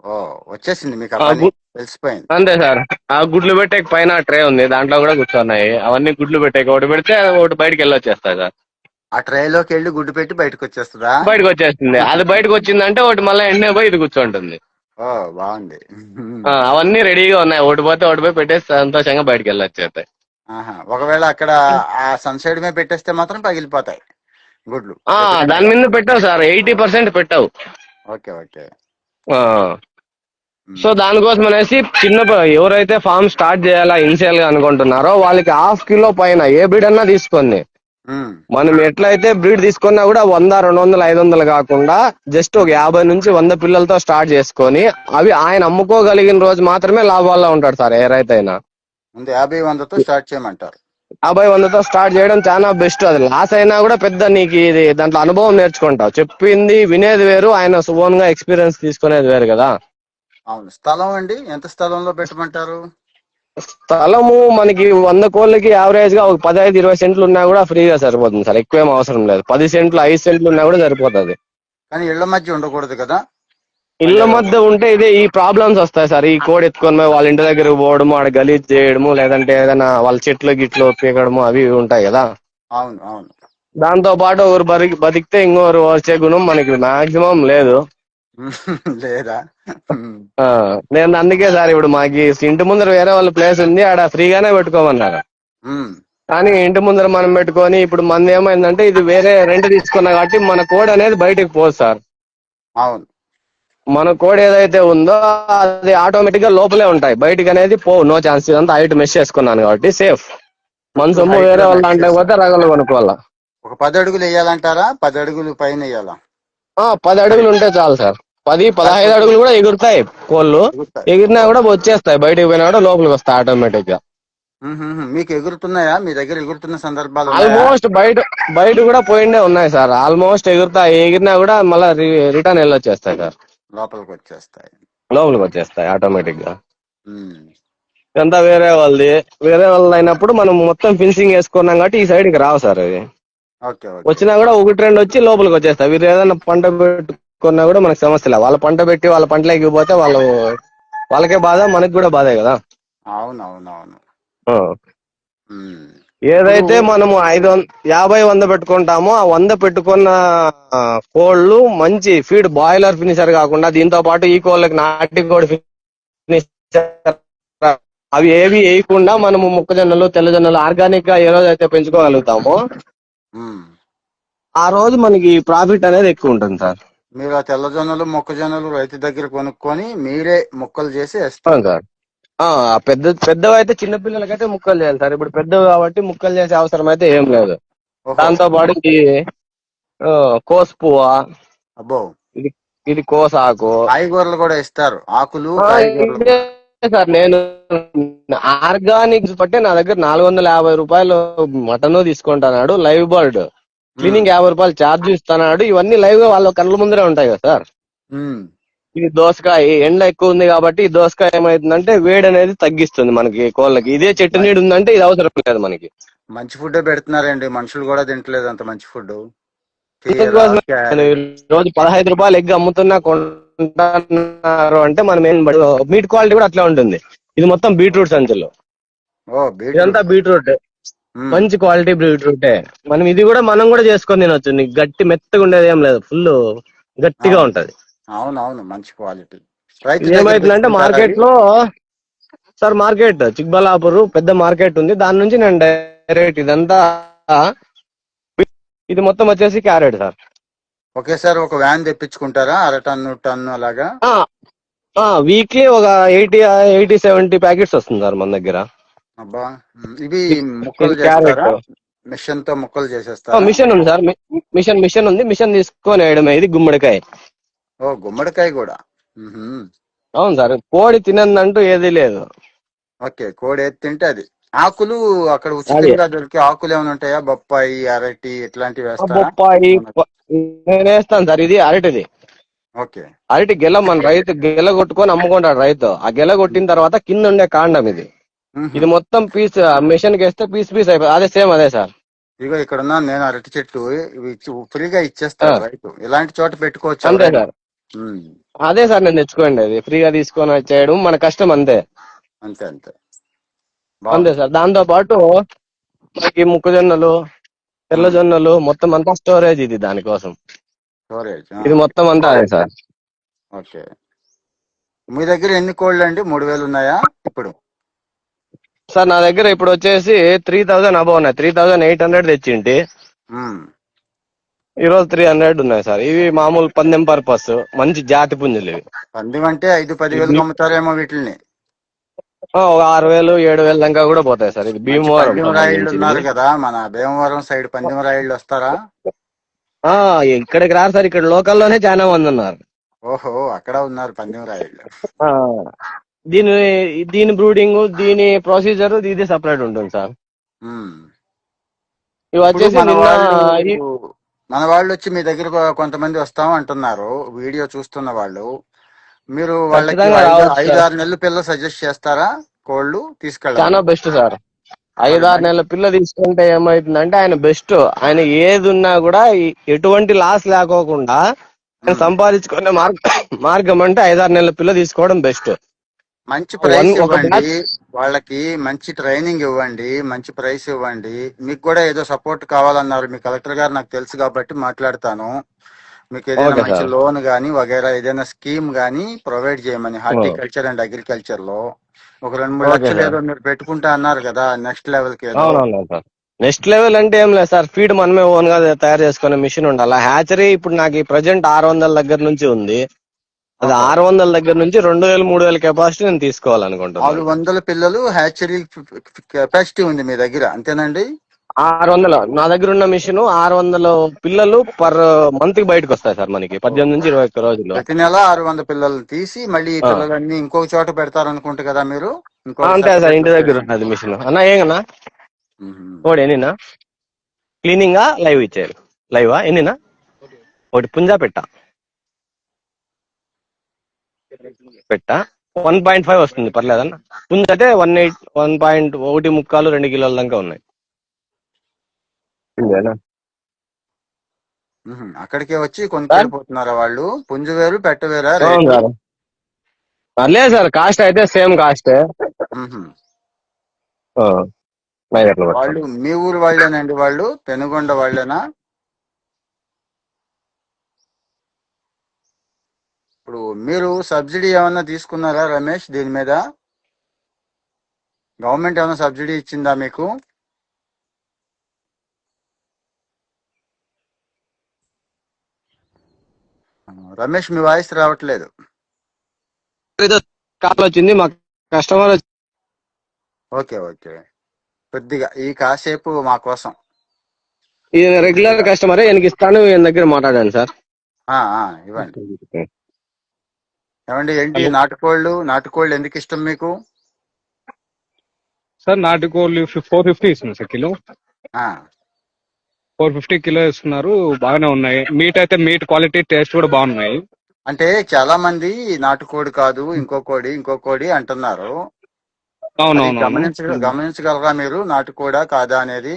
ఓ, వచ్చేసింది మీకు ఆ పని, తెలిసిపోయింది. అంతే సార్. ఆ గుడ్లు పెట్టే పైన ట్రే ఉంది, దాంట్లో కూడా కూర్చున్నాయి. అవన్నీ గుడ్లు పెట్టే ఒకటి పెడితే ఒకటి బయటకు వెళ్ళొచ్చేస్తాయి సార్. ఆ ట్రైలోకి వెళ్ళి గుడ్డు పెట్టి బయటకు వచ్చేస్తుందా? బయటకు వచ్చేస్తుంది. అది బయటకు వచ్చిందంటే ఒకటి మళ్ళీ ఎండే పోయి ఇది కూర్చుంటుంది. ఓ, బాగుంది. అవన్నీ రెడీగా ఉన్నాయి. ఒకటి పోతే ఒకటి పోయి పెట్టేసి సంతోషంగా బయటకు వెళ్ళొచ్చేస్తాయి. ఆహా, ఒకవేళ అక్కడ ఆ సన్సైడ్ మీద పెట్టేస్తే మాత్రం పగిలిపోతాయి గుడ్లు. దాని మీద పెట్టావు సార్, 80% పెట్టావు. Okay okay. సో దానికోసం అనేసి ఎవరైతే ఫామ్ స్టార్ట్ చేయాలా ఇనిషియల్ గా అనుకుంటున్నారో వాళ్ళకి 1/2 కిలో పైన ఏ బ్రీడ్ అన్నా తీసుకోండి. మనం ఎట్లయితే బ్రీడ్ తీసుకున్నా కూడా 100, 200, 500 కాకుండా జస్ట్ ఒక 50 నుంచి 100 పిల్లలతో స్టార్ట్ చేసుకొని అవి ఆయన అమ్ముకోగలిగిన రోజు మాత్రమే లాభాల్లో ఉంటాడు సార్ ఏ రైతైనా. ముందు 50-100తో స్టార్ట్ చేయమంటారు. 50-100తో స్టార్ట్ చేయడం చాలా బెస్ట్. అది లాస్ అయినా కూడా పెద్ద నీకు ఇది దాంట్లో అనుభవం నేర్చుకుంటావు. చెప్పింది వినేది వేరు, ఆయన ఓన్ గా ఎక్స్పీరియన్స్ తీసుకునేది వేరు కదా. అవును. స్థలం అండి, ఎంత స్థలంలో పెట్టమంటారు? స్థలము మనకి 100 కోళ్ళకి యావరేజ్ గా ఒక 15-20 సెంట్లు ఉన్నా కూడా ఫ్రీగా సరిపోతుంది సార్. ఎక్కువేం అవసరం లేదు. 10 సెంట్లు 5 సెంట్లు ఉన్నా కూడా సరిపోతుంది. కానీ ఇళ్ల మధ్య ఉండకూడదు కదా? ఇళ్ల మధ్య ఉంటే ఈ ప్రాబ్లమ్స్ వస్తాయి సార్. ఈ కోడి ఎత్తుకొని పోయి వాళ్ళ ఇంటి దగ్గరకు పోవడము, ఆడ గలీజ్ చేయడము, లేదంటే ఏదైనా వాళ్ళ చెట్లు గిట్లు పీకడము అవి ఉంటాయి కదా. అవును అవును. దాంతో పాటు ఒకరు బతికితే ఇంకొకరు వచ్చే గుణం మనకి మాక్సిమం లేదు. లేదా? నేను అందుకే సార్ ఇప్పుడు మాకు ఇంటి ముందర వేరే వాళ్ళ ప్లేస్ ఉంది, ఆడ ఫ్రీగానే పెట్టుకోమన్నారు. కానీ ఇంటి ముందర మనం పెట్టుకొని ఇప్పుడు మన ఏమైందంటే ఇది వేరే రెంట్ తీసుకున్నా కాబట్టి మన కోడ్ అనేది బయటకు పోదు సార్. అవును. మన కోడ్ ఏదైతే ఉందో అది ఆటోమేటిక్ గా లోపలే ఉంటాయి, బయటకు అనేది పోవు. No chance. ఇదంతా హైట్ మెష్ చేసుకున్నాను కాబట్టి సేఫ్. మన సొమ్ము వేరే వాళ్ళ దాంట్లో పోతే రగలు కొనుక్కోవాలా. ఒక 10 అడుగులు వేయాలంటారా? 10 అడుగులు పైన వేయాలా? 10 అడుగులు ఉంటే చాలు సార్. 10-15 అడుగులు కూడా ఎగురుతాయి కోళ్ళు. ఎగిరినా కూడా వచ్చేస్తాయి, బయటకు పోయినా కూడా లోపలికి వస్తాయి ఆటోమేటిక్ గా. మీకు ఎగురుతున్నాయా? మీ దగ్గర ఎగురుతున్న సందర్భాలు? ఆల్మోస్ట్ బయట కూడా పోయిండే ఉన్నాయి సార్. ఆల్మోస్ట్ ఎగిరినా కూడా మళ్ళీ రిటర్న్ వెళ్ళొచ్చేస్తాయి సార్. లోపలికి వచ్చేస్తాయి, లోపలికి వచ్చేస్తాయి ఆటోమేటిక్ గా. ఉమ్. ఇదంతా వేరే వాళ్ళది అయినప్పుడు మనం మొత్తం ఫినిషింగ్ వేసుకున్నాం కాబట్టి ఈ సైడ్ కి రావు సార్. అవి ఓకే ఓకే. వచ్చినా కూడా 1-2 వచ్చి లోపలికి వచ్చేస్తాయి. వీరు ఏదైనా పంట పెట్టుకున్నా కూడా మనకు సమస్య లేదు. వాళ్ళ పంట పెట్టి వాళ్ళ పంటలోకి పోతే వాళ్ళకే బాధ, మనకి కూడా బాధే కదా. అవునవునవును. ఏదైతే మనము 50-100 పెట్టుకుంటామో ఆ 100 పెట్టుకున్న కోళ్ళు మంచి ఫీడ్ బాయిలర్ ఫినిషర్ కాకుండా దీంతో పాటు ఈ కోళ్ళకి నాటి కోడి ఫినిషర్ అవి ఏవి వేయకుండా మనము మొక్కజొన్నలు, తెల్లజొన్నలు ఆర్గానిక్ గా ఏ రోజు అయితే పెంచుకోగలుగుతామో ఆ రోజు మనకి ప్రాఫిట్ అనేది ఎక్కువ ఉంటుంది సార్. మీరు ఆ తెల్లజొన్నలు, మొక్కజొన్నలు రైతు దగ్గర కొనుక్కొని మీరే ముక్కలు చేసి వేస్తారు సార్. పెద్దవి అయితే చిన్న పిల్లలకైతే ముక్కలు చేయాలి సార్. ఇప్పుడు పెద్దవి కాబట్టి ముక్కలు చేసే అవసరం అయితే ఏం లేదు. దాంతో పాటు కోసు పువ్వ, అబ్బో, ఇది కోసాకు, కాయగూరలు కూడా ఇస్తారు. ఆకులు సార్. నేను ఆర్గానిక్స్ బట్టే నా దగ్గర 450 రూపాయలు మటన్ తీసుకుంటున్నాడు. లైవ్ బర్డ్ క్లీనింగ్ 50 రూపాయలు ఛార్జ్ ఇస్తున్నాడు. ఇవన్నీ లైవ్ గా వాళ్ళ కళ్ళ ముందరే ఉంటాయి కదా సార్. ఇది దోసకాయ, ఎండ ఎక్కువ ఉంది కాబట్టి ఈ దోసకాయ ఏమైతుందంటే వేడి అనేది తగ్గిస్తుంది మనకి కోళ్ళకి. ఇదే చెట్టు నీడు ఉందంటే ఇది అవసరం లేదు మనకి. మంచి ఫుడ్ పెడుతున్నారండి, మనుషులు కూడా తింటలేదు అంత మంచి ఫుడ్. రోజు 15 రూపాయలు ఎగ్ అమ్ముతున్నా కొంటున్నారు అంటే మనం ఏం మీట్ క్వాలిటీ కూడా అట్లా ఉంటుంది. ఇది మొత్తం బీట్రూట్ సంచులు, ఇదంతా బీట్రూట్ మంచి క్వాలిటీ బీట్రూటే. మనం కూడా చేసుకొని తినొచ్చు. నీకు గట్టి మెత్తగా ఉండేది ఏం లేదు, ఫుల్ గట్టిగా ఉంటది. అవునవును, మంచి క్వాలిటీ. ఏమైతుందంటే మార్కెట్ లో సార్, మార్కెట్ చిక్బల్లాపూర్ పెద్ద మార్కెట్ ఉంది, దాని నుంచి నేను డైరెక్ట్ ఇదంతా ఇది మొత్తం వచ్చేసి క్యారెట్ సార్. ఒకేసారి ఒక వ్యాన్ తెప్పించుకుంటారా? 1/2 టన్ను, టన్ను అలాగా? వీక్లీ ఒక 80-70 ప్యాకెట్స్ వస్తుంది సార్ మన దగ్గర. అబ్బా, ఇవి ముక్కలు చేస్తారా? మిషన్ తో ముక్కలు చేసేస్తారా? మిషన్ ఉంది సార్. మిషన్ ఉంది. మిషన్ తీసుకొని వేయడమే. ఇది గుమ్మడికాయ. ఓ, గుమ్మడికాయ కూడా. అవును సార్. కోడి తినందంటూ ఏదీ లేదు. ఓకే, కోడి ఏది తింటే అది. ఆకులు అక్కడ ఉచితంగా దొరికే ఆకులు ఏమైనా ఉంటాయా? బొప్పాయి, అరటి ఇట్లాంటివి వేస్తారా? బొప్పాయి నేను వేస్తాను సార్. ఇది అరటిది. ఓకే. అరటి మన రైతు గెల కొట్టుకొని అమ్ముకుంటాడు రైతు. ఆ గెల కొట్టిన తర్వాత కింద ఉండే కాండం ఇది. మ్హూ. ఇది మొత్తం పీస్ మిషన్ కి వేస్తే పీస్ పీస్ అయిపోతుంది. అదే సేమ్ అదే సార్. ఇదిగో ఇక్కడ ఉన్నా నేను అరటి చెట్టు ఇవి ఫ్రీగా ఆ, ఇచ్చేస్తాడు రైతు. ఇలాంటి చోట పెట్టుకోవచ్చు అంతే ఎవరైనా. సార్. ఉమ్, అదే సార్ నేను తెచ్చుకోండి, అది ఫ్రీగా తీసుకొని వచ్చేయడం మన కష్టం అంతే. అంతే అంతే. అంతే బాగుంది. సార్. దాంతో పాటు మనకి మొక్కజొన్నలు, ఉమ్, తెల్లజొన్నలు మొత్తం అంతా స్టోరేజ్ ఇది దానికోసం. స్టోరేజ్. ఇది మొత్తం అంతా అదే సార్. ఓకే. మీ దగ్గర ఎన్ని కోళ్ళు అండి? 3000 ఉన్నాయా ఇప్పుడు? సార్ నా దగ్గర ఇప్పుడు వచ్చేసి 3000 అబౌవ్ ఉన్నాయి. 3800 తెచ్చింటి. ఉమ్, ఈ రోజు 300 ఉన్నాయి సార్. ఇవి మామూలు పందెం పర్పస్, మంచి జాతి పుంజులు ఇవి. పందెం అంటే 5-10 వేలకు ఇవి అమ్ముతారేమో వీటిల్ని. ఒక 6000 7000 దాకా కూడా పోతాయి సార్. ఇది మంచి భీమవరం పందెం రాయిళ్ళు సంబంధించింది. ఉన్నారు కదా, మన భీమవరం సైడ్ పందెం రాయిళ్ళు వస్తారా? ఆ ఇక్కడికి రారు సార్, ఇక్కడ లోకల్లోనే చాలా మంది ఉన్నారు. ఓహో, అక్కడ ఉన్నారు పందెం రాయిళ్ళు. ఆ, దీని దీని బ్రూడింగ్, దీని ప్రొసీజర్ ఇది సపరేట్ ఉంటుంది సార్. ఉమ్. ఇవి ఇప్పుడు వచ్చేసి నిన్న మన వాళ్ళు వచ్చి మీ దగ్గర కొంతమంది వస్తాం అంటున్నారు, వీడియో చూస్తున్న వాళ్ళు. మీరు వాళ్ళకి ఖచ్చితంగా రావచ్చు ఐదు సార్. ఆరు నెలల పిల్ల సజెస్ట్ చేస్తారా కోళ్ళు చాలా తీసుకెళ్ళమని? Best sir. మరి 5-6 నెలల పిల్ల తీసుకుంటే ఏమవుతుందంటే ఆయన బెస్ట్. ఆయన ఏది ఉన్నా కూడా ఎటువంటి లాస్ లేకోకుండా ఆయన ఉమ్. సంపాదించుకునే మార్గం అంటే 5-6 నెలల పిల్ల తీసుకోవడం బెస్ట్. మంచి ప్రైస్ ఒక ఇవ్వండి బ్యాచ్. వాళ్ళకి, మంచి ట్రైనింగ్ ఇవ్వండి, మంచి ప్రైస్ ఇవ్వండి. మీకు కూడా ఏదో సపోర్ట్ కావాలన్నారు, మీ కలెక్టర్ గారు నాకు తెలుసు కాబట్టి మాట్లాడతాను. మీకు ఏదైనా ఓకే మంచి సార్. లోన్ గానీ వగైరా ఏదైనా స్కీమ్ గానీ ప్రొవైడ్ చేయమని, హార్టికల్చర్ అండ్ అగ్రికల్చర్ లో ఒక 2-3 ఓకే లక్షలు సార్. ఏదో మీరు పెట్టుకుంటా అన్నారు కదా నెక్స్ట్ లెవెల్ కి ఏదో. అవునవును సార్. నెక్స్ట్ లెవెల్ అంటే ఏం లేదు సార్, ఫీడ్ మనమే ఓన్ గా తయారు చేసుకునే మిషన్ ఉండాలి. హ్యాచరీ ఇప్పుడు నాకు ఈ ప్రజెంట్ 600 దగ్గర నుంచి ఉంది. అది ఓహో, 600 దగ్గర నుంచి 2000-3000 కెపాసిటీ నేను తీసుకోవాలనుకుంటున్నాను. 400 పిల్లలు హ్యాచరీ కెపాసిటీ ఉంది మీ దగ్గర, అంతేనండి? 600 నా దగ్గర ఉన్న మిషన్ 600 పిల్లలు పర్ మంత్ కి బయటకు వస్తాయి సార్ మనకి, 18 నుంచి 21 రోజులు. ప్రతి నెల 600 పిల్లలు తీసి మళ్ళీ ఈ ఆ, పిల్లలన్నీ ఇంకొక చోట పెడతారనుకుంటా కదా మీరు, ఇంకొక అంతే సార్. సెపరేట్ ఇంటి దగ్గర లొకేషన్. ఉన్నది మిషన్. అన్నా ఏమన్నా ఒకటి ఎన్నినా క్లీనింగ్ లైవ్ ఇచ్చారు. లైవా ఎన్నినా ఒకటి పుంజా పెట్ట 1.5 వస్తుంది, పర్లేదన్న. పుంజ అయితే 1.1 2 కిలోల దాకా ఉన్నాయి. ఇంతేనా అక్కడికే వచ్చి సార్? కొనుక్కెళ్ళిపోతున్నారా వాళ్ళు? పుంజు వేరు పెట్ట వేరా అవును రేటు? సార్. లేదు సార్, కాస్ట్ అయితే సేమ్ కాస్టే. మ్హూ. మైదట్లో పెడతాం. వాళ్ళు మీ ఊరు వాళ్ళేనండి? వాళ్ళు పెనుగొండ వాళ్ళేనా? ఇప్పుడు మీరు సబ్సిడీ ఏమన్నా తీసుకున్నారా రమేష్ దీని మీద? గవర్నమెంట్ ఏమైనా సబ్సిడీ ఇచ్చిందా మీకు? రమేష్ మీ వాయిస్ రావట్లేదు. ఏదో కాల్ వచ్చింది మా కస్టమర్. ఓకే ఓకే, కొద్దిగా ఈ కాసేపు మా కోసం రెగ్యులర్ కొద్దిగా. కస్టమరే, ఈయనకి ఇస్తాను, ఈయన దగ్గర మాట్లాడాను సార్. ఇవ్వండి. ఏమండి, ఏంటి హలో నాటుకోళ్ళు ఎందుకు ఇష్టం మీకు? సార్, నాటుకోళ్ళు 450 ఇస్తున్నారు సార్ కిలో. ఆ, 450 కిలో ఇస్తున్నారు. బాగానే ఉన్నాయి. మీట్ అయితే మీట్ క్వాలిటీ టేస్ట్ కూడా బాగున్నాయి. అంటే చాలా మంది నాటుకోడి కాదు ఇంకో కోడి అంటున్నారు. అది అవునవునవును. గమనించగలరా మీరు, నాటుకోడా కాదా అనేది?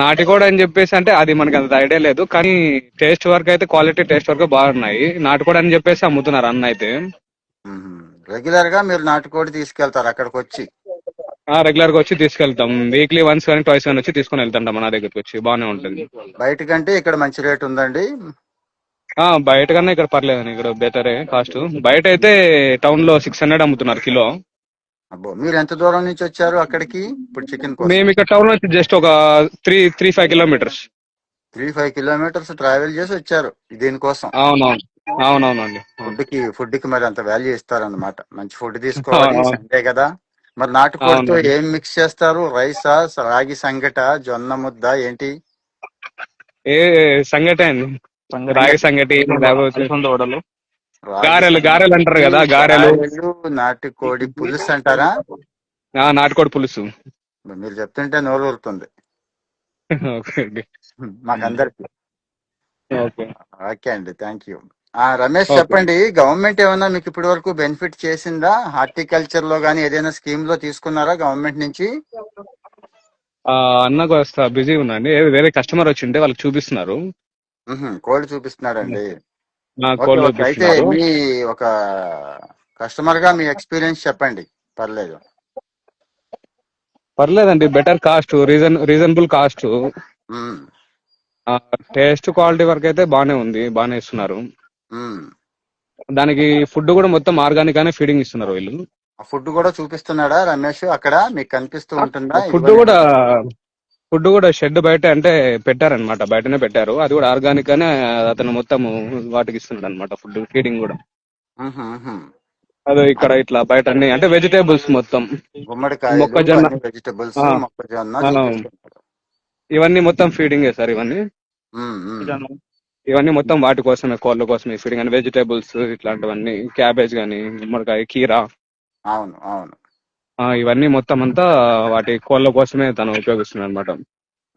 నాటుకోడి అని చెప్పేసి అంటే అది మనకి అంత ఐడియా లేదు, కానీ టేస్ట్ వరకు అయితే క్వాలిటీ టేస్ట్ వరకు బాగున్నాయి. నాటుకోడి అని చెప్పేసి అమ్ముతున్నారు అన్న అయితే. రెగ్యులర్ గా మీరు నాటుకోడి తీసుకెళ్తారు అక్కడికి వచ్చి? రెగ్యులర్ గా వచ్చి తీసుకెళ్తాం. వీక్లీ వన్స్ కానీ ట్వైస్ కానీ వచ్చి తీసుకొని వెళ్తాం మన దగ్గరికి వచ్చి. బాగానే ఉంటుంది. బయట కంటే ఇక్కడ మంచి రేట్ ఉందండి? బయట కన్నా ఇక్కడ పర్లేదండి, ఇక్కడ బెటరే కాస్ట్. బయట అయితే టౌన్ లో 600 అమ్ముతున్నారు కిలో. అబ్బో, మీరు ఎంత దూరం నుంచి వచ్చారు అక్కడికి ఇప్పుడు చికెన్ కోసం? మేము ఇక్కడ టౌన్ నుంచి జస్ట్ ఒక 3-5 కిలోమీటర్స్. 3-5 కిలోమీటర్స్ ట్రావెల్ చేసి వచ్చారు దీనికోసం? అవునవును, అవునవునండి. ఫుడ్ కి మరి అంత వాల్యూ ఇస్తారన్నమాట. మంచి ఫుడ్ తీసుకోవాలి, సండే కదా. మరి నాటుకోడితో అవును. ఏం మిక్స్ చేస్తారు? రైసా, రాగి సంగట, జొన్న ముద్ద, ఏంటి? ఏ సంగటి అండి, రాగి సంగటి, లేకపోతే గారెలు రాగి గారెలు అంటారు సంగటి, కదా, గారెలు. నాటుకోడి పులుసు అంటారా? నాటుకోడి పులుసు. మీరు చెప్తుంటే నోరు ఊరుతుంది ఓకే. మాకందరికి. ఓకే. ఓకే అండి, థ్యాంక్ యూ. రమేష్ ఓకే. చెప్పండి, గవర్నమెంట్ ఏమన్నా మీకు ఇప్పటి వరకు బెనిఫిట్ చేసిందా? హార్టికల్చర్ లో కానీ ఏదైనా స్కీమ్ లో తీసుకున్నారా గవర్నమెంట్ నుంచి? ఆ, అన్న కాస్త బిజీ ఉన్నాండి, వేరే కస్టమర్ వచ్చింటే వాళ్ళకి చూపిస్తున్నారు. కోల్డ్ చూపిస్తున్నారండి. ఓకే కోళ్ళు ఓకే, అయితే చూపిస్తున్నారు. మీ ఒక కస్టమర్ గా మీ ఎక్స్పీరియన్స్ చెప్పండి, పర్లేదు. పర్లేదండి, బెటర్ కాస్ట్, రీజనబుల్ కాస్ట్. ఉమ్, టేస్ట్ క్వాలిటీ వరకు అయితే బాగానే ఉంది, బాగానే ఇస్తున్నారు. ఉమ్. దానికి ఫుడ్ కూడా మొత్తం ఆర్గానిక్ గానే ఫీడింగ్ ఇస్తున్నారు వీళ్ళు. ఆ ఫుడ్ కూడా చూపిస్తున్నాడా రమేష్? అక్కడ మీకు కనిపిస్తూ ఉంటుందా? ఫుడ్ ఇదిగోండి కూడా ఫుడ్. ఫుడ్ కూడా షెడ్ బయట అంటే పెట్టారనమాట, బయటనే పెట్టారు. అది కూడా ఆర్గానిక్ గానే అతను మొత్తం వాటికి ఇస్తున్నాడు అనమాట, ఫుడ్ ఫీడింగ్ కూడా. ఉహు, ఉహు. అదే ఇక్కడ ఇట్లా బయట అన్ని అంటే వెజిటేబుల్స్ మొత్తం, గుమ్మడికాయలు మొక్కజొన్న, అన్ని వెజిటబుల్స్, ఆ, మొక్కజొన్న ఆ, చూపిస్తున్నాడు. ఇవన్నీ మొత్తం ఫీడింగే సార్ ఇవన్నీ. ఉమ్, ఉమ్, ఇవన్నీ మొత్తం వాటి కోసమే, కోళ్ళ కోసమే ఫీడింగ్ అని, వెజిటేబుల్స్ ఇట్లాంటివన్నీ, క్యాబేజ్ కానీ, గుమ్మడికాయ, కీరా, అవును అవును ఇవన్నీ మొత్తం అంతా వాటి కోళ్ళ కోసమే తను ఉపయోగిస్తున్నాడు అనమాట.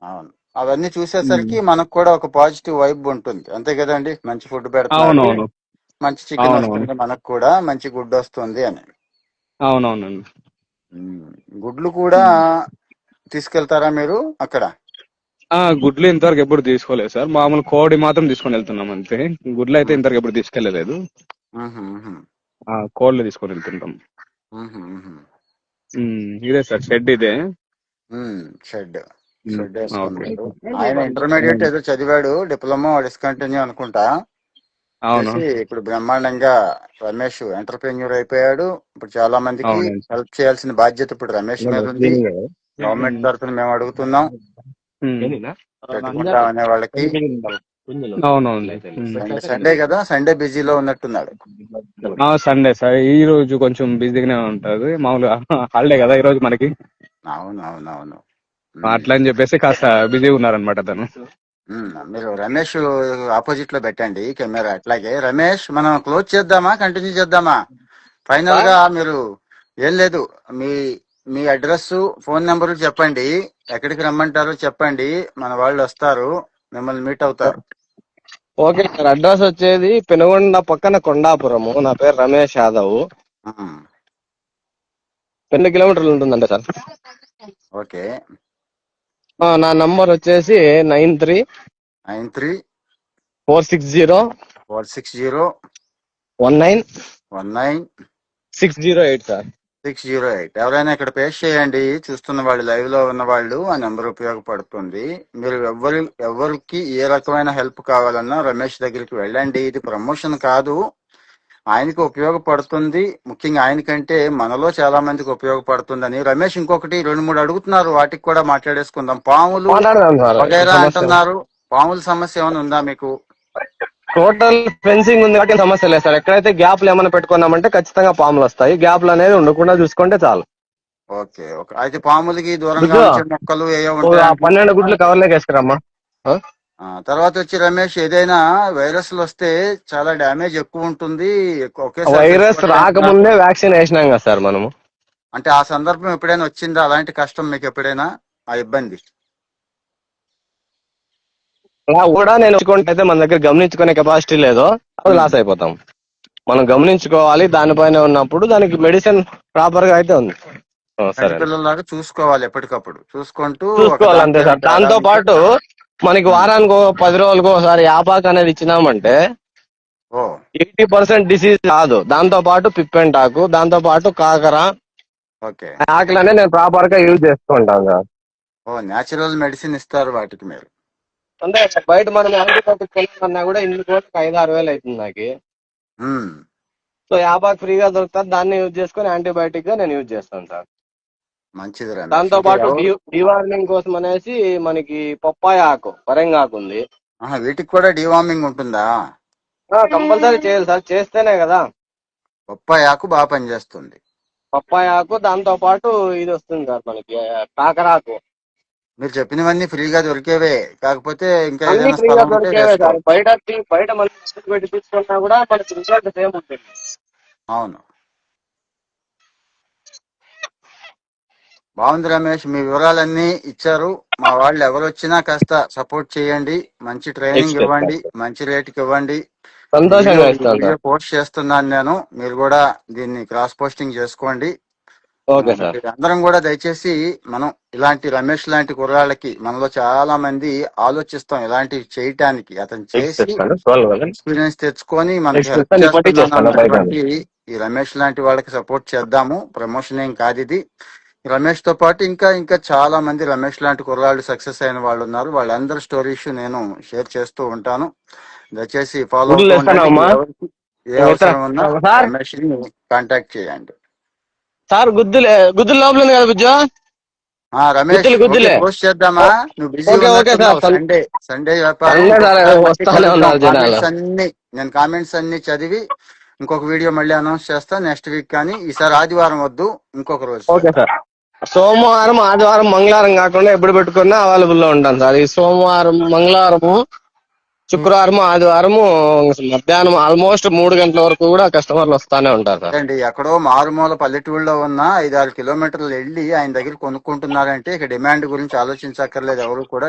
అవును. అవన్నీ చూసేసరికి మనకు కూడా ఒక పాజిటివ్ వైబ్ ఉంటుంది, అంతే కదండి? మంచి ఫుడ్ పెడుతున్నాడు, అవునవును, మంచి చికెన్ అవునవును, వస్తుంది, మనకు కూడా మంచి గుడ్డు వస్తుంది అని. అవునవునండి. ఉమ్, గుడ్లు కూడా తీసుకెళ్తారా మీరు అక్కడ? గుడ్లు ఇంతవరకు ఎప్పుడు తీసుకోలేదు సార్, మామూలు కోడి మాత్రం తీసుకొని వెళ్తున్నాం అంతే. గుడ్లు అయితే ఉమ్, ఇంతవరకు ఎప్పుడు తీసుకెళ్లలేదు. ఉహు, ఉహు, కోళ్ళు తీసుకొని వెళ్తుంటాం. ఉహు, ఉహు. ఇదే సార్ షెడ్ ఇదే. షెడ్ ఉమ్, షెడ్ ఓకే. వేసుకున్నాడు. ఆయన ఇంటర్మీడియట్ ఏదో చదివాడు, డిప్లొమా డిస్కంటిన్యూ అనుకుంటా అవును, చేసి ఇప్పుడు బ్రహ్మాండంగా రమేష్ ఎంటర్ప్రెన్యూర్ అయిపోయాడు. ఇప్పుడు చాలా మందికి అవునండి. హెల్ప్ చేయాల్సిన బాధ్యత ఇప్పుడు రమేష్ మీద ఉంది. గవర్నమెంట్ తరఫున మేము అడుగుతున్నాం, పెట్టుకుంటాం అనే వాళ్ళకి. అవునవును. సండే సండే కదా, సండే బిజీలో ఉన్నట్టున్నాడు. సండే సార్, ఈ రోజు కొంచెం బిజీగానే ఉంటది, మామూలుగా హాలిడే కదా ఈ రోజు మనకి. అవును అవును అవును. అట్లా అని చెప్పేసి కాస్త బిజీగా ఉన్నారనమాట తను. మీరు రమేష్ ఆపోజిట్ లో పెట్టండి కెమెరా. అట్లాగే రమేష్, మనం క్లోజ్ చేద్దామా, కంటిన్యూ చేద్దామా? ఫైనల్ సార్ గా మీరు ఏం లేదు, మీ మీ అడ్రస్, ఫోన్ నెంబర్ చెప్పండి, ఎక్కడికి రమ్మంటారో చెప్పండి, మన వాళ్ళు వస్తారు, మిమ్మల్ని మీట్ అవుతారు. ఓకే సార్, అడ్రస్ వచ్చేది పెనుగొండ పక్కన కొండాపురము. నా పేరు రమేష్ యాదవ్. ఉమ్, 2 కిలోమీటర్లు ఉంటుందండి సార్. ఓకే. నా నంబర్ వచ్చేసి 93 93 460 460 19 19 608 సార్. 608. ఎవరైనా ఇక్కడ పేస్ట్ చేయండి, చూస్తున్న వాళ్ళు, లైవ్ లో ఉన్న వాళ్ళు, ఆ నెంబర్ ఉపయోగపడుతుంది. మీరు ఎవరికి ఏ రకమైన హెల్ప్ కావాలన్నా రమేష్ దగ్గరికి వెళ్ళండి. ఇది ప్రమోషన్ కాదు, ఆయనకి ఉపయోగపడుతుంది. ముఖ్యంగా ఆయనకంటే మనలో చాలా మందికి ఉపయోగపడుతుందని. రమేష్, ఇంకొకటి 2-3 అడుగుతున్నారు, వాటికి కూడా మాట్లాడేసుకుందాం. పాములు మాట్లాడదాం సార్, వగైరా సమస్య అంటున్నారు, పాముల సమస్య ఏమైనా ఉందా మీకు? టోటల్ ఫెన్సింగ్ ఉంది కాబట్టి సమస్య లేదు సార్. ఎక్కడైతే గ్యాప్లు ఏమైనా పెట్టుకున్నామంటే ఖచ్చితంగా పాములు వస్తాయి. గ్యాప్లు అనేది ఉండకుండా చూసుకుంటే చాలు. ఓకే ఓకే, అయితే పాములకి దూరంగా గుడ్డు ఉంచే మొక్కలు ఏవో ఓ ఉంటాయి అంటున్నారు 12 కదా. గుడ్లు కవర్లోకి వేసుకురమ్మా. తర్వాత వచ్చి రమేష్, ఏదైనా వైరస్లు వస్తే చాలా డ్యామేజ్ ఎక్కువ ఉంటుంది, ఒకేసారి వైరస్ చచ్చిపోతాయి అంటున్నారు. రాకముందే వ్యాక్సిన్ వేసినాం కదా సార్ మనము. అంటే ఆ సందర్భం ఎప్పుడైనా వచ్చిందా, అలాంటి కష్టం మీకు ఎప్పుడైనా, ఆ ఇబ్బంది? అలా కూడా నేను అయితే మన దగ్గర గమనించుకునే కెపాసిటీ లేదో అది ఉమ్. లాస్ అయిపోతాం. మనం గమనించుకోవాలి, దానిపైన ఉన్నప్పుడు దానికి మెడిసిన్ ప్రాపర్ గా అయితే ఉంది. కంటి సరే, పిల్లలాగా చూసుకోవాలి, ఎప్పటికప్పుడు చూసుకుంటూ ఒక చూసుకోవాలి దాంట్లో అంతే ఏమైనా సార్. తేడా దాంతో ఉంటే. పాటు మనకి ఉమ్. వారానికి 10 రోజులకు ఒకసారి యాపాక్ అనేది ఇచ్చినామంటే ఓ 80% డిసీజ్ రాదు. దాంతో పాటు పిప్పెంటాకు, దాంతో పాటు కాకర ఓకే. ఆకులనే నేను ప్రాపర్ గా యూజ్ చేసుకుంటాను సార్. న్యాచురల్ మెడిసిన్ ఇస్తారు వాటికి మీరు? అంటే బయట మనం యాంటీబయాటిక్ కొనుక్కున్నా కూడా ఇన్ని కోట్లకి 5-6 వేలు అవుతుంది నాకు. ఉమ్. సో యాపాక్ ఫ్రీగా దొరుకుతుంది, దాన్ని యూజ్ చేసుకొని యాంటీబయాటిక్ గా నేను యూజ్ చేస్తాను సార్. మంచిది రమేష్. దాంతో ఇంకా పాటు ఎవరు? డివార్మింగ్ కోసం అనేసి మనకి పప్పాయ ఆకు, వరంగా ఆకు ఉంది. వీటికి కూడా డివార్మింగ్ ఉంటుందా? కంపల్సరీ చేయాలి సార్, చేస్తేనే కదా. బొప్పాయి ఆకు బాగా పనిచేస్తుంది. పప్పాయ ఆకు, దాంతో పాటు ఇది వస్తుంది సార్ మనకి కాకరాకు. మీరు చెప్పినవన్నీ ఫ్రీగా దొరికేవే, కాకపోతే ఇంకా అన్ని ఏదైనా ఫ్రీగా స్థలం ఉంటే దొరికేవే సార్. వేసుకోవాలి. బయట మనం ఖర్చు పెట్టి తీసుకున్నా కూడా మనకి రిజల్ట్ సేమ్ ఉంటుంది. అవును. బాగుంది రమేష్, మీ వివరాలన్నీ ఇచ్చారు. మా వాళ్ళు ఎవరు వచ్చినా కాస్త సపోర్ట్ చేయండి, మంచి ట్రైనింగ్ నెక్స్ట్ ఇవ్వండి, మంచి రేటుకి ఇవ్వండి. సంతోషంగా ఇస్తాను వీడియో సార్. పోస్ట్ చేస్తున్నాను నేను, మీరు కూడా దీన్ని క్రాస్ పోస్టింగ్ చేసుకోండి. Okay sir. అందరం కూడా దయచేసి మనం ఇలాంటి రమేష్ లాంటి కుర్రాళ్ళకి, మనలో చాలా మంది ఆలోచిస్తాం ఇలాంటివి చేయటానికి. అతను చేసి ఎక్స్పీరియన్స్ తెచ్చుకొని మనకి హెల్ప్ చేస్తున్నాను అన్నటువంటి ఈ రమేష్ లాంటి వాళ్ళకి సపోర్ట్ చేద్దాము. ప్రమోషన్ ఏం కాదు ఇది. రమేష్ తో పాటు ఇంకా ఇంకా చాలా మంది రమేష్ లాంటి కుర్రాళ్ళు సక్సెస్ అయిన వాళ్ళు ఉన్నారు. వాళ్ళందరి స్టోరీస్ నేను షేర్ చేస్తూ ఉంటాను. దయచేసి ఫాలో అవుతూ ఉండండి. ఎవరికి ఏ అవసరం ఉన్నా రమేష్ ని కాంటాక్ట్ చేయండి. సార్ గుద్దులు లోపల ఉంది కదా బుజ్జు? రమేష్ గుద్దులే. పోస్ట్ చేద్దామా? నువ్వు బిజీ సండే వ్యాపారం. వస్తానే ఉన్నారు జనాలు. కామెంట్స్ అన్ని నేను కామెంట్స్ అన్ని చదివి ఇంకొక వీడియో మళ్ళీ అనౌన్స్ చేస్తా నెక్స్ట్ వీక్. కానీ ఈసారి ఆదివారం వద్దు, ఇంకొక రోజు. Okay sir. సోమవారం, ఆదివారం, మంగళవారం కాకుండా ఎప్పుడు పెట్టుకున్నా అవైలబుల్ లో ఉంటాను సార్. ఈ సోమవారం, మంగళవారము, శుక్రవారం, ఆదివారము మధ్యాహ్నం ఆల్మోస్ట్ 3 గంటల వరకు కూడా కస్టమర్లు వస్తానే ఉంటారు సార్. అండి ఎక్కడో మారుమూల పల్లెటూళ్ళలో ఉన్న 5-6 కిలోమీటర్లు వెళ్ళి ఆయన దగ్గర కొనుక్కుంటున్నారంటే ఇక డిమాండ్ గురించి ఆలోచించక్కర్లేదు ఎవరు కూడా.